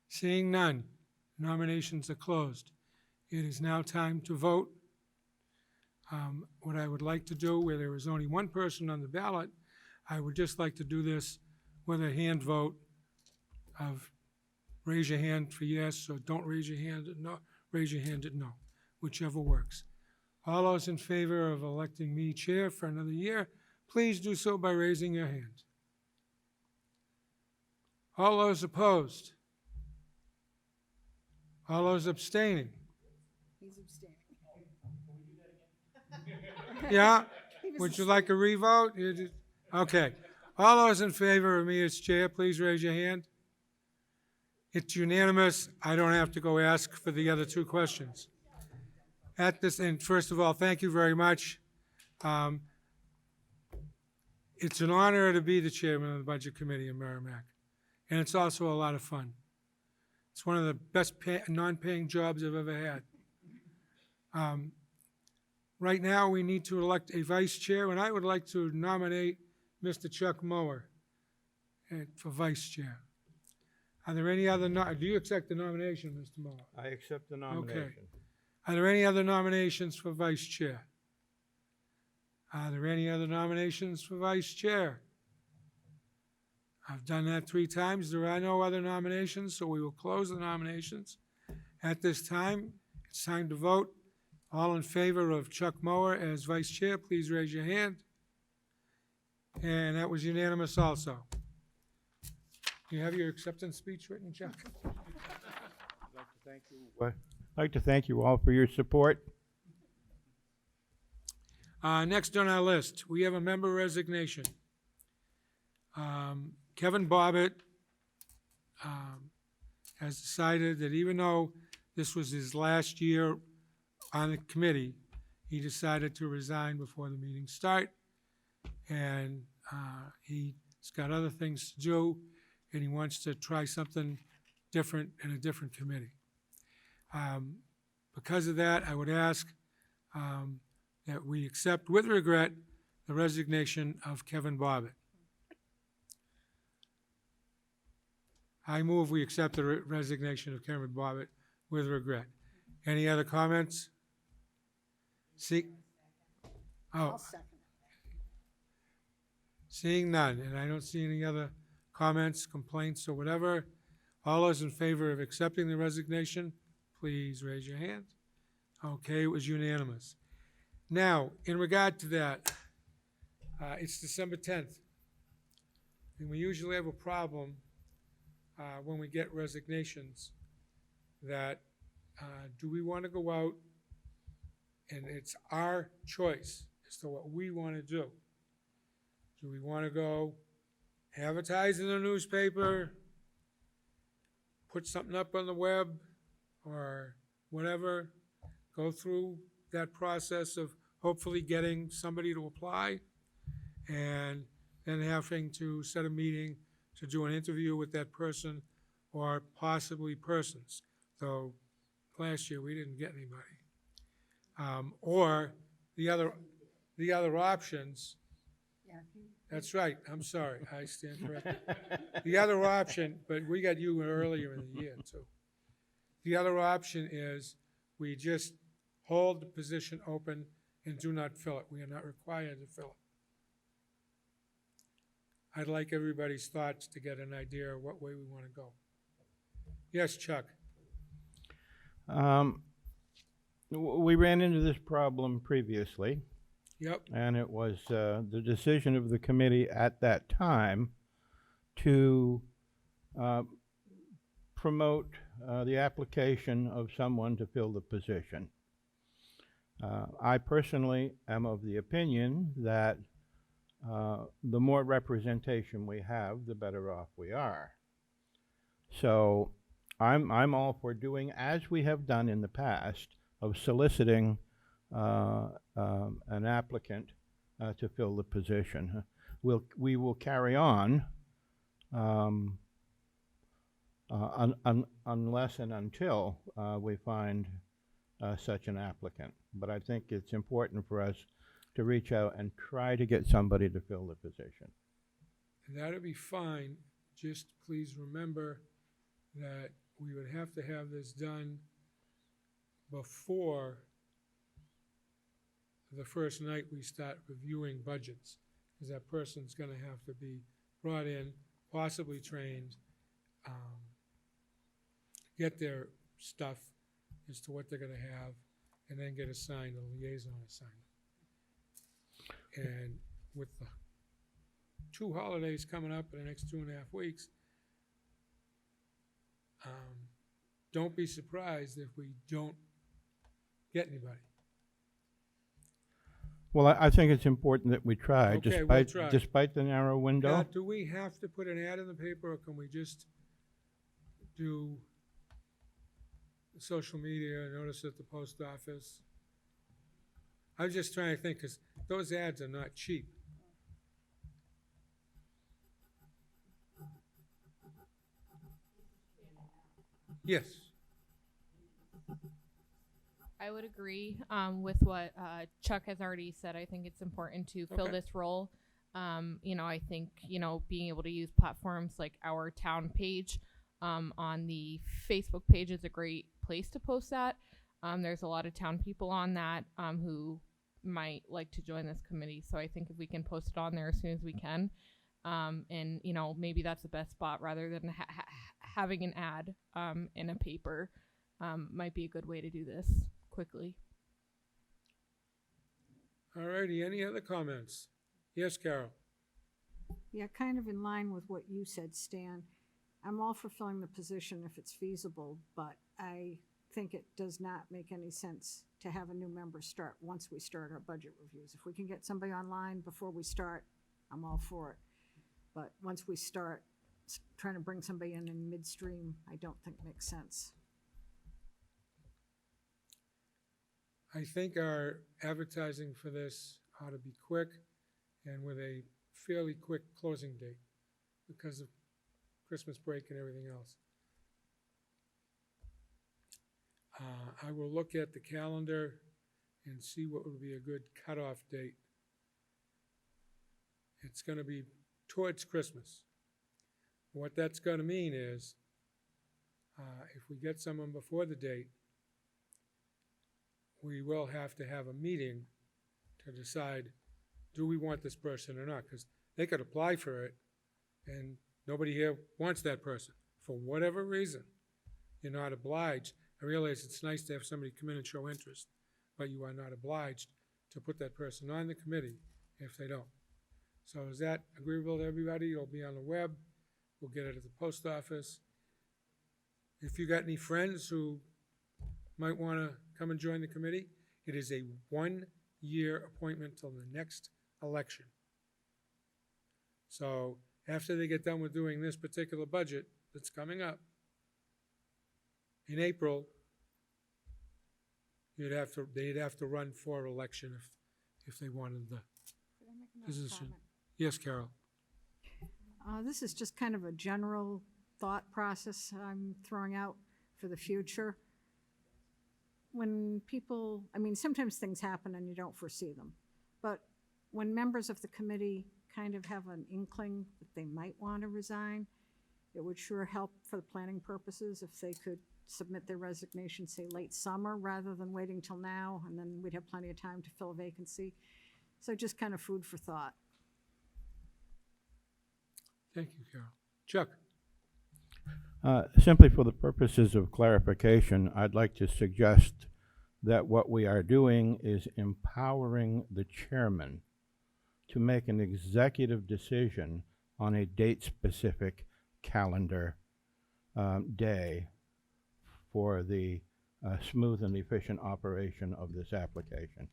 Seeing none, nominations are closed. It is now time to vote. What I would like to do, where there is only one person on the ballot, I would just like to do this with a hand vote of raise your hand for yes, or don't raise your hand at no, raise your hand at no, whichever works. All those in favor of electing me chair for another year, please do so by raising your hand. All those opposed? All those abstaining? He's abstaining. Yeah? Would you like a revote? Okay. All those in favor of me as chair, please raise your hand. It's unanimous. I don't have to go ask for the other two questions. At this, and first of all, thank you very much. It's an honor to be the chairman of the Budget Committee in Merrimack, and it's also a lot of fun. It's one of the best non-paying jobs I've ever had. Right now, we need to elect a vice chair, and I would like to nominate Mr. Chuck Mower for vice chair. Are there any other, do you accept the nomination, Mr. Mower? I accept the nomination. Are there any other nominations for vice chair? Are there any other nominations for vice chair? I've done that 3 times. There are no other nominations, so we will close the nominations. At this time, it's time to vote. All in favor of Chuck Mower as vice chair, please raise your hand. And that was unanimous also. You have your acceptance speech written, Chuck? I'd like to thank you all for your support. Next on our list, we have a member resignation. Kevin Bobbitt has decided that even though this was his last year on the committee, he decided to resign before the meeting start. And he's got other things to do, and he wants to try something different in a different committee. Because of that, I would ask that we accept with regret the resignation of Kevin Bobbitt. I move we accept the resignation of Kevin Bobbitt with regret. Any other comments? See? Oh, seeing none, and I don't see any other comments, complaints, or whatever. All those in favor of accepting the resignation, please raise your hand. Okay, it was unanimous. Now, in regard to that, it's December 10th, and we usually have a problem when we get resignations that do we want to go out, and it's our choice as to what we want to do. Do we want to go advertise in the newspaper, put something up on the web, or whatever, go through that process of hopefully getting somebody to apply, and then having to set a meeting to do an interview with that person or possibly persons, though last year we didn't get anybody. Or the other options. That's right, I'm sorry, I stand corrected. The other option, but we got you earlier in the year too. The other option is we just hold the position open and do not fill it. We are not required to fill it. I'd like everybody's thoughts to get an idea of what way we want to go. Yes, Chuck? We ran into this problem previously, Yep, and it was the decision of the committee at that time to promote the application of someone to fill the position. I personally am of the opinion that the more representation we have, the better off we are. So I'm all for doing as we have done in the past of soliciting an applicant to fill the position. We will carry on unless and until we find such an applicant. But I think it's important for us to reach out and try to get somebody to fill the position. and that'll be fine. Just please remember that we would have to have this done before the first night we start reviewing budgets, because that person's gonna have to be brought in, possibly trained, get their stuff as to what they're gonna have, and then get assigned a liaison assignment. And with the 2 holidays coming up in the next 2.5 weeks, don't be surprised if we don't get anybody. Well, I think it's important that we try, Okay, we'll despite try. despite the narrow window. Now, do we have to put an ad in the paper, or can we just do social media, notice at the post office? I'm just trying to think, because those ads are not cheap. Yes, I would agree with what Chuck has already said. I think it's important to fill Okay. this role. I think, being able to use platforms like our town page on the Facebook page is a great place to post that. There's a lot of town people on that who might like to join this committee. So I think if we can post it on there as soon as we can, and maybe that's the best spot rather than having an ad in a paper, might be a good way to do this quickly. all righty, any other comments? Yes, Carol? Yeah, kind of in line with what you said, Stan. I'm all for filling the position if it's feasible, but I think it does not make any sense to have a new member start once we start our budget reviews. If we can get somebody online before we start, I'm all for it. But once we start trying to bring somebody in midstream, I don't think makes sense. I think our advertising for this ought to be quick and with a fairly quick closing date because of Christmas break and everything else. I will look at the calendar and see what would be a good cutoff date. It's gonna be towards Christmas. What that's gonna mean is, if we get someone before the date, we will have to have a meeting to decide, do we want this person or not? Because they could apply for it, and nobody here wants that person. For whatever reason, you're not obliged. I realize it's nice to have somebody come in and show interest, but you are not obliged to put that person on the committee if they don't. So is that agreeable to everybody? It'll be on the web. We'll get it at the post office. If you got any friends who might want to come and join the committee, it is a one-year appointment till the next election. So after they get done with doing this particular budget that's coming up, in April, they'd have to run for election if they wanted the Could I make another position. comment? Yes, Carol? This is just kind of a general thought process I'm throwing out for the future. When people, I mean, sometimes things happen and you don't foresee them, but when members of the committee kind of have an inkling that they might want to resign, it would sure help for the planning purposes if they could submit their resignation, say, late summer, rather than waiting till now, and then we'd have plenty of time to fill a vacancy. So just kind of food for thought. Thank you, Carol. Chuck? Simply for the purposes of clarification, I'd like to suggest that what we are doing is empowering the chairman to make an executive decision on a date-specific calendar day for the smooth and efficient operation of this application.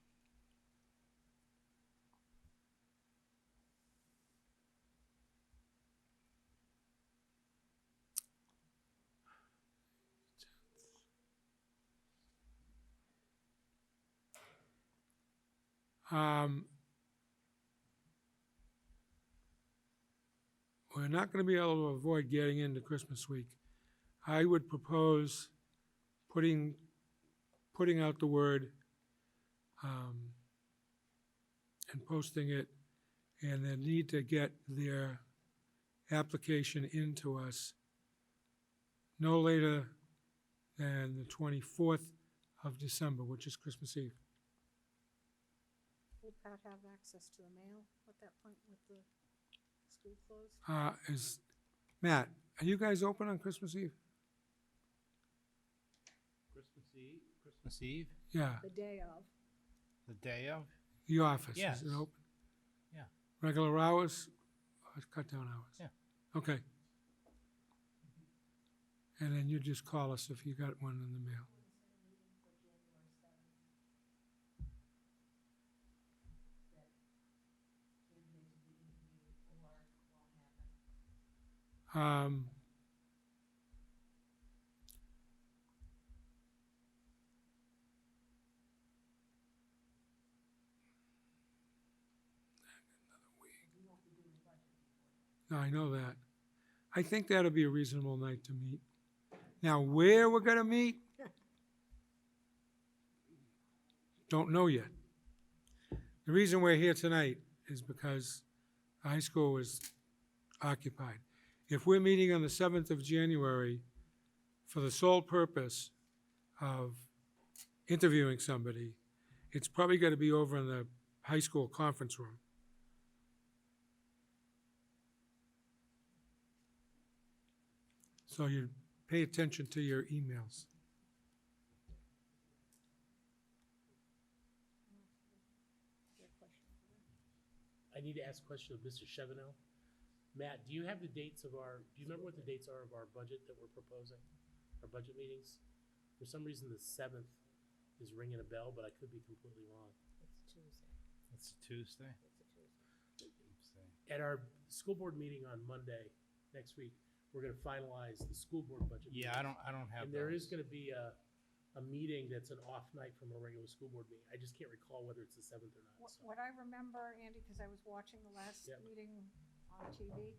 We're not going to be able to avoid getting into Christmas week. I would propose putting out the word and posting it, and they need to get their application into us no later than the 24th of December, which is Christmas Eve. Will Pat have access to the mail at that point with the school closed? Matt, are you guys open on Christmas Eve? Christmas Eve, Yeah, The day of. the day of? the office, Yes. is it open? Yeah. Regular hours, or cut down hours? Yeah. Okay. And then you just call us if you got one in the mail. No, I know that. I think that'll be a reasonable night to meet. Now, where we're gonna meet? Don't know yet. The reason we're here tonight is because the high school was occupied. If we're meeting on the 7th of January for the sole purpose of interviewing somebody, it's probably gonna be over in the high school conference room. So you pay attention to your emails. I need to ask a question of Mr. Chevino. Matt, do you have the dates of do you remember what the dates are of our budget that we're proposing? Our budget meetings? For some reason, the 7th is ringing a bell, but I could be completely wrong. It's a Tuesday. At our school board meeting on Monday, next week, we're gonna finalize the school board budget. Yeah, meetings. I don't have And there is those. gonna be a meeting that's an off night from a regular school board meeting. I just can't recall whether it's the 7th or not. So. What I remember, Andy, because I was watching the last Yep. meeting on TV,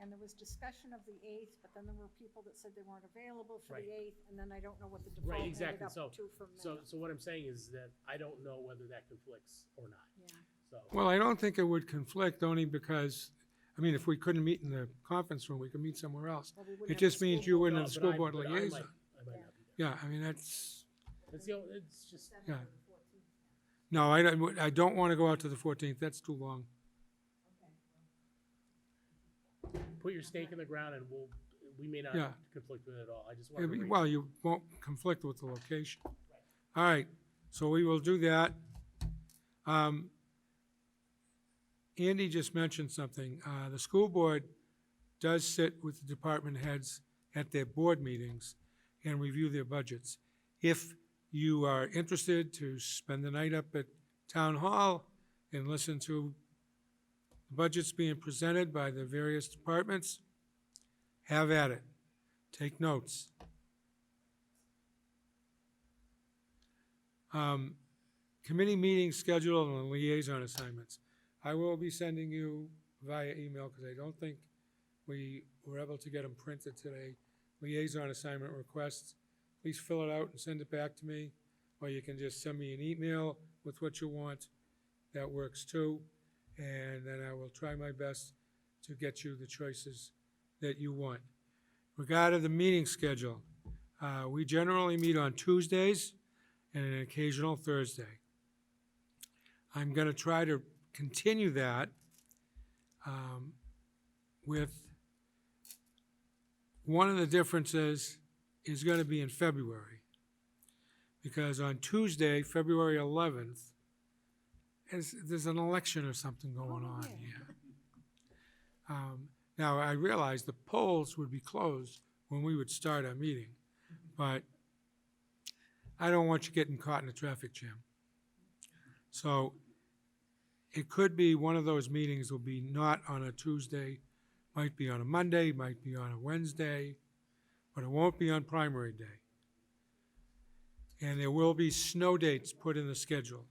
And there was discussion of the 8th, but then there were people that said they weren't available for the Right. 8th, and then I don't know what the default Right, ended exactly. up So, to from there. so what I'm saying is that I don't know whether that conflicts or not. Yeah. So, Well, I don't think it would conflict only because, I mean, if we couldn't meet in the conference room, we could meet somewhere else. Well, we wouldn't It have just the means school you board. wouldn't no, have the but school I- board but I liaison. might not be there. Yeah, I mean, that's, It's just, yeah. No, I don't want to go out to the 14th. That's too long. put your stake in the ground and we may not Yeah. conflict with it at all. I just want to. Well, you won't conflict with the location. All right, so we will do that. Andy just mentioned something. The school board does sit with the department heads at their board meetings and review their budgets. If you are interested to spend the night up at Town Hall and listen to the budgets being presented by the various departments, have at it. Take notes. Committee meeting schedule and liaison assignments. I will be sending you via email, because I don't think we were able to get them printed today. Liaison assignment requests. Please fill it out and send it back to me, or you can just send me an email with what you want. That works too. And then I will try my best to get you the choices that you want. Regarding the meeting schedule, we generally meet on Tuesdays and an occasional Thursday. I'm going to try to continue that with one of the differences is going to be in February. Because on Tuesday, February 11th, there's an election or something going on here. Now, I realize the polls would be closed when we would start our meeting, but I don't want you getting caught in a traffic jam. So it could be one of those meetings will be not on a Tuesday, might be on a Monday, might be on a Wednesday, but it won't be on primary day. And there will be snow dates put in the schedule.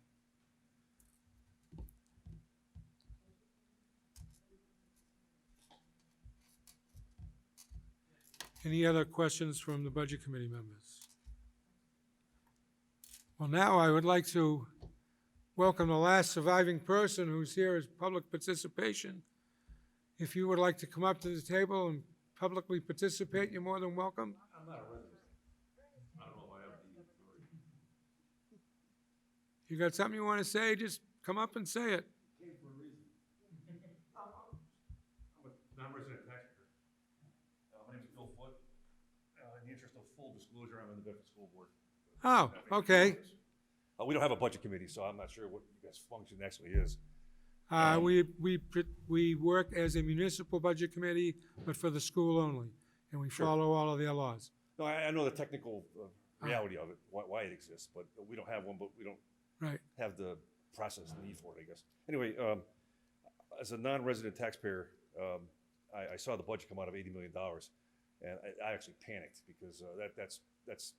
Any other questions from the Budget Committee members? Well, now I would like to welcome the last surviving person who's here as public participation. If you would like to come up to the table and publicly participate, you're more than welcome. I'm not a resident. I don't know if I have the authority. You got something you want to say, just come up and say it. Came for a reason. I'm a non-resident taxpayer. My name is Phil Foote. In the interest of full disclosure, I'm on the Bedford School Board. Oh, okay. We don't have a budget committee, so I'm not sure what you guys' function actually is. We work as a municipal budget committee, but for the school only, and we Sure. follow all of their laws. No, I know the technical reality of it, why it exists, but we don't have one, but we don't Right. have the process need for it, I guess. Anyway, as a non-resident taxpayer, I saw the budget come out of $80 million, and I actually panicked because that's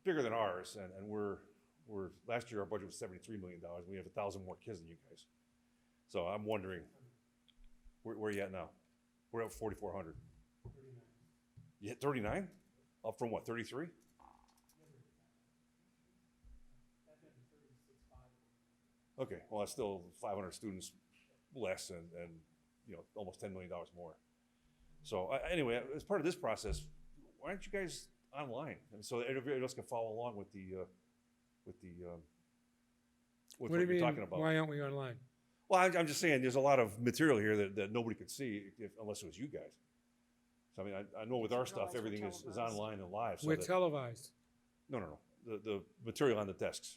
bigger than ours, and we're last year our budget was $73 million. We have 1,000 more kids than you guys, so I'm wondering where are you at now? We're at 4,400. You hit 39? Up from what? 33? Okay, well, that's still 500 students less and almost $10 million more. So anyway, as part of this process, why aren't you guys online? And so everybody else can follow along with what What do you you're mean, talking about. why aren't we online? Well, I'm just saying, there's a lot of material here that nobody could see unless it was you guys. So I mean, I know with our stuff, everything is online and live. So We're that- televised. No. The material on the desks.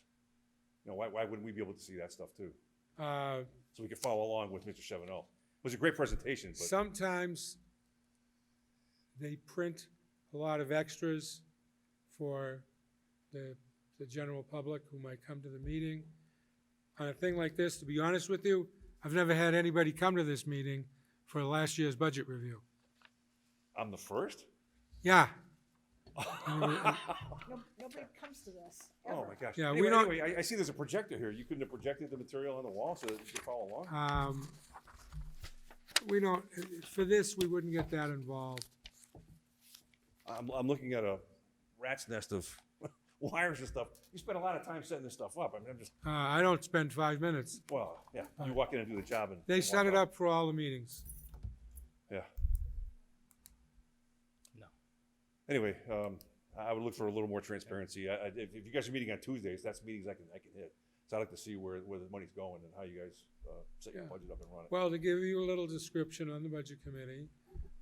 Why wouldn't we be able to see that stuff too? So we could follow along with Mr. Chevanel. It was a great presentation, but Sometimes they print a lot of extras for the general public who might come to the meeting. On a thing like this, to be honest with you, I've never had anybody come to this meeting for last year's budget review. I'm the first? Yeah, Nobody comes to this, Oh ever. my gosh. Yeah, Anyway, we don't- anyway, I see there's a projector here. You couldn't have projected the material on the wall so that you could follow along? we don't, for this, we wouldn't get that involved. I'm looking at a rat's nest of wires and stuff. You spend a lot of time setting this stuff up. I mean, I'm just, I don't spend 5 minutes. well, yeah, you walk in and do the job and. They and set walk it out. up for all the meetings. Yeah. No. Anyway, I would look for a little more transparency. If you guys are meeting on Tuesdays, that's meetings I can hit. So I'd like to see where the money's going and how you guys set your Yeah. budget up and run it. Well, to give you a little description on the budget committee,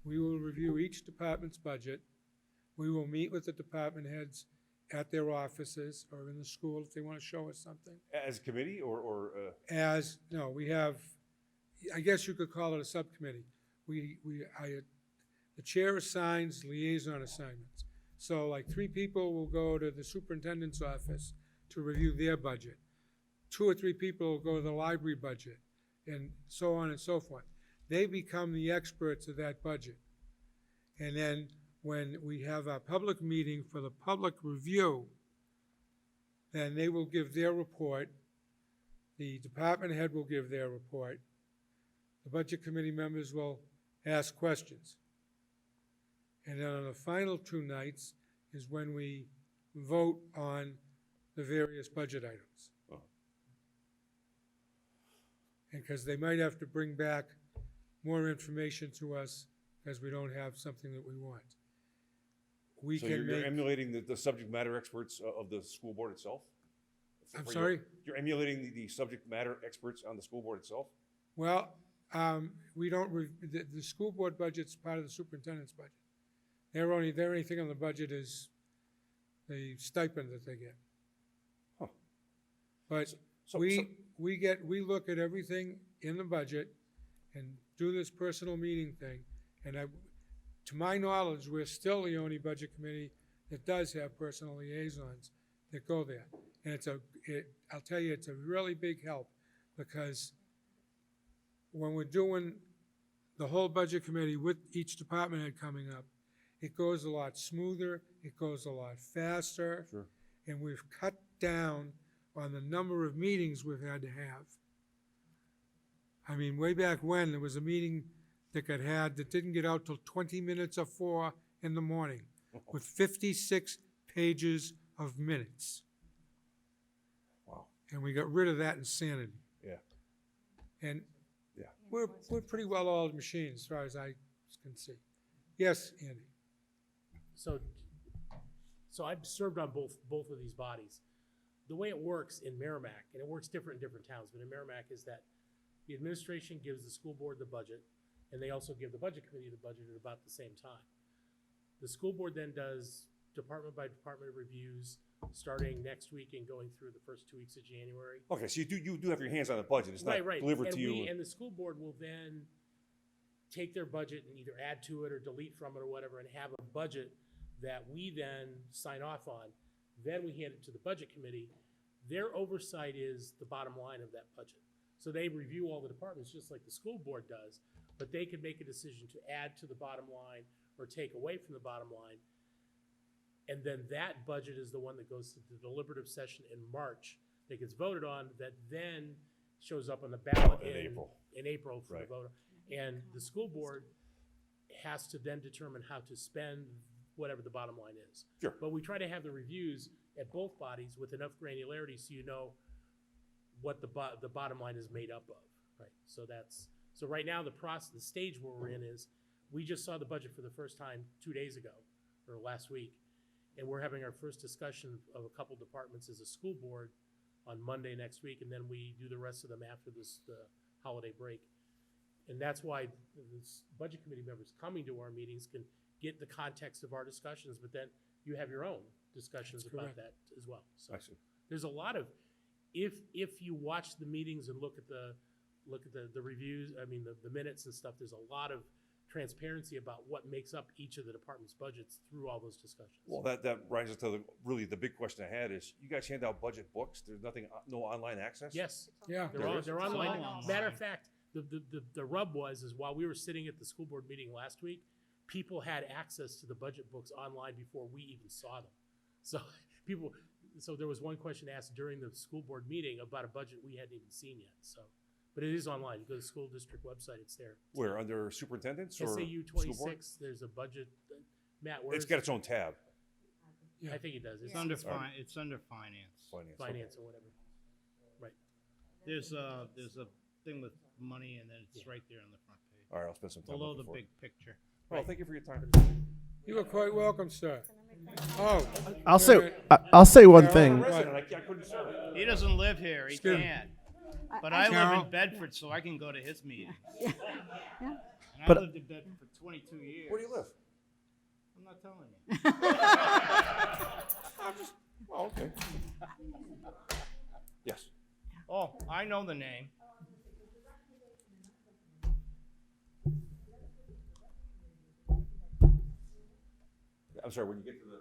we will review each department's budget. We will meet with the department heads at their offices or in the school if they want to show us something. As a committee or No, we have, I guess you could call it a subcommittee. The chair assigns liaison assignments. So like 3 people will go to the superintendent's office to review their budget. 2 or 3 people will go to the library budget, and so on and so forth. They become the experts of that budget. And then when we have a public meeting for the public review, then they will give their report. The department head will give their report. The budget committee members will ask questions. And then on the final 2 nights is when we vote on the various budget items. Oh. And because they might have to bring back more information to us because we don't have something that we want. We so can you're make, emulating the subject matter experts of the school board itself? I'm For sorry? You're emulating the subject matter experts on the school board itself? well, we don't, the school board budget's part of the superintendent's budget. Their only thing on the budget is the stipend that they get. Huh. But So- we look at everything in the budget and do this personal meeting thing. And to my knowledge, we're still the only budget committee that does have personal liaisons that go there. And I'll tell you, it's a really big help because when we're doing the whole budget committee with each department head coming up, it goes a lot smoother, it goes a lot faster. Sure. And we've cut down on the number of meetings we've had to have. I mean, way back when, there was a meeting that got had that didn't get out till 20 minutes of 4 in the morning with 56 pages of minutes. Wow. And we got rid of that insanity. Yeah. And Yeah. we're pretty well-oiled machines as far as I can see. Yes, Andy? So I've served on both of these bodies. The way it works in Merrimack, and it works different in different towns, but in Merrimack is that the administration gives the school board the budget, and they also give the budget committee the budget at about the same time. The school board then does department by department reviews, starting next week and going through the first 2 weeks of January. Okay, so you do have your hands on the budget. It's not Right. delivered And to you. and the school board will then take their budget and either add to it or delete from it or whatever, and have a budget that we then sign off on. Then we hand it to the budget committee. Their oversight is the bottom line of that budget. So they review all the departments just like the school board does, but they can make a decision to add to the bottom line or take away from the bottom line. And then that budget is the one that goes to the deliberative session in March that gets voted on, that then shows up on the ballot In April. In April for the Right. vote. And the school board has to then determine how to spend whatever the bottom line is. Sure. But we try to have the reviews at both bodies with enough granularity so you know what the bottom line is made up of, right? So right now, the stage where we're in is, we just saw the budget for the first time 2 days ago, or last week, and we're having our first discussion of a couple departments as a school board on Monday next week, and then we do the rest of them after the holiday break. And that's why this budget committee members coming to our meetings can get the context of our discussions, but then you have your own discussions That's about correct. that as well. So I see. there's a lot of, if you watch the meetings and look at the reviews, I mean, the minutes and stuff, there's a lot of transparency about what makes up each of the department's budgets through all those discussions. Well, that rises to the big question I had is, you guys hand out budget books? There's nothing, no online access? Yes, Yeah. they're online. online. Matter of fact, the rub is while we were sitting at the school board meeting last week, people had access to the budget books online before we even saw them. So there was one question asked during the school board meeting about a budget we hadn't even seen yet. So But it is online. You go to the school district website, it's there. Where, under superintendents or SAU school board? 26, there's a budget. Matt, where's It's got its own tab, I think it does. It's It's under Alright. it's under finance. finance. okay. finance or whatever. Right. There's a thing with money, and then it's right there on the front page, All right, I'll spend some time below looking the for it. big picture. Well, thank you for your time. You are quite welcome, sir. Oh. I'll say one thing. Resident, I couldn't serve it. He doesn't live here. He Excuse me. can't. But I live Carol? in Bedford, so I can go to his meetings. Yeah. And But- I lived in Bedford for 22 years. Where do you live? I'm not telling you. Oh, okay. Yes. Oh, I know the name. I'm sorry, when you get to the.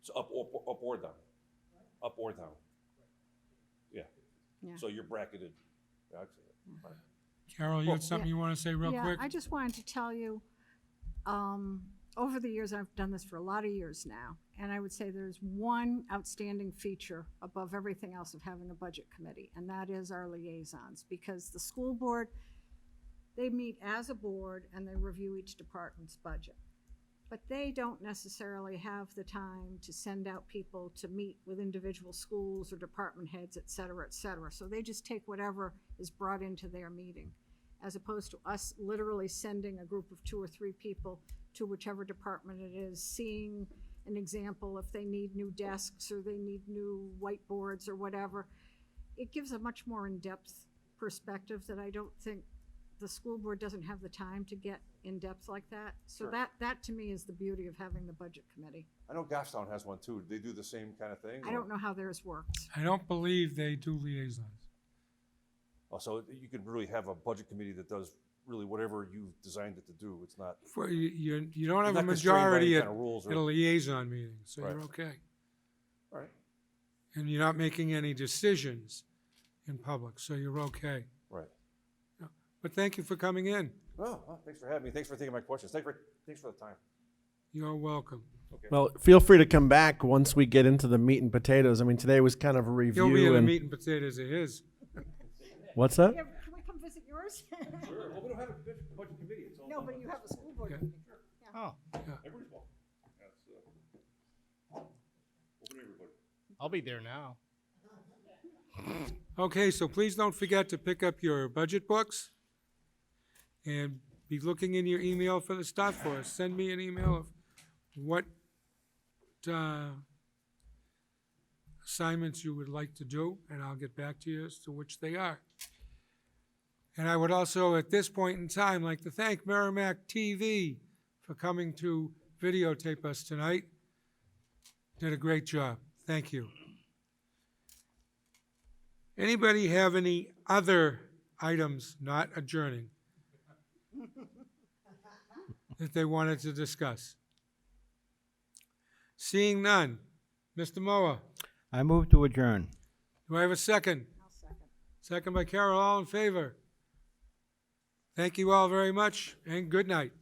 So up or down? Up or down? Yeah. Yeah. So you're bracketed. Yeah, I'd say that. All right. Carol, you had something you want to say real Yeah, quick? I just wanted to tell you, over the years, I've done this for a lot of years now, and I would say there's one outstanding feature above everything else of having a budget committee, and that is our liaisons, because the school board, they meet as a board and they review each department's budget. But they don't necessarily have the time to send out people to meet with individual schools or department heads, et cetera, et cetera. So they just take whatever is brought into their meeting, as opposed to us literally sending a group of 2 or 3 people to whichever department it is, seeing an example if they need new desks or they need new whiteboards or whatever. It gives a much more in-depth perspective that I don't think the school board doesn't have the time to get in-depth like that. So Sure. that to me is the beauty of having the budget committee. I know Goffstown has one too. They do the same kind of thing? I don't know how theirs works. I don't believe they do liaisons. Oh, so you could really have a budget committee that does really whatever you designed it to do. It's not. For, you don't have Not a constrained by any majority at kind of rules or- a liaison meeting, so you're Right. okay. All right. And you're not making any decisions in public, so you're okay. Right. But thank you for coming in. Oh, well, thanks for having me. Thanks for taking my questions. Thanks for the time. You're welcome. Okay. Well, feel free to come back once we get into the meat and potatoes. I mean, today was kind of a He'll be in review the and meat and potatoes of his. what's that? Can we come visit yours? Sure. Well, we don't have a budget committee. It's all No, but you have a school board Yeah. meeting. Oh, everybody's welcome. That's open to everybody. I'll be there now. Okay, so please don't forget to pick up your budget books and be looking in your email for the stuff, or send me an email of what assignments you would like to do, and I'll get back to you as to which they are. And I would also, at this point in time, like to thank Merrimack TV for coming to videotape us tonight. Did a great job. Thank you. Anybody have any other items not adjourning that they wanted to discuss? Seeing none. Mr. Moa, I move to adjourn. do I have a second? I'll second. Second by Carol, all in favor. Thank you all very much, and good night.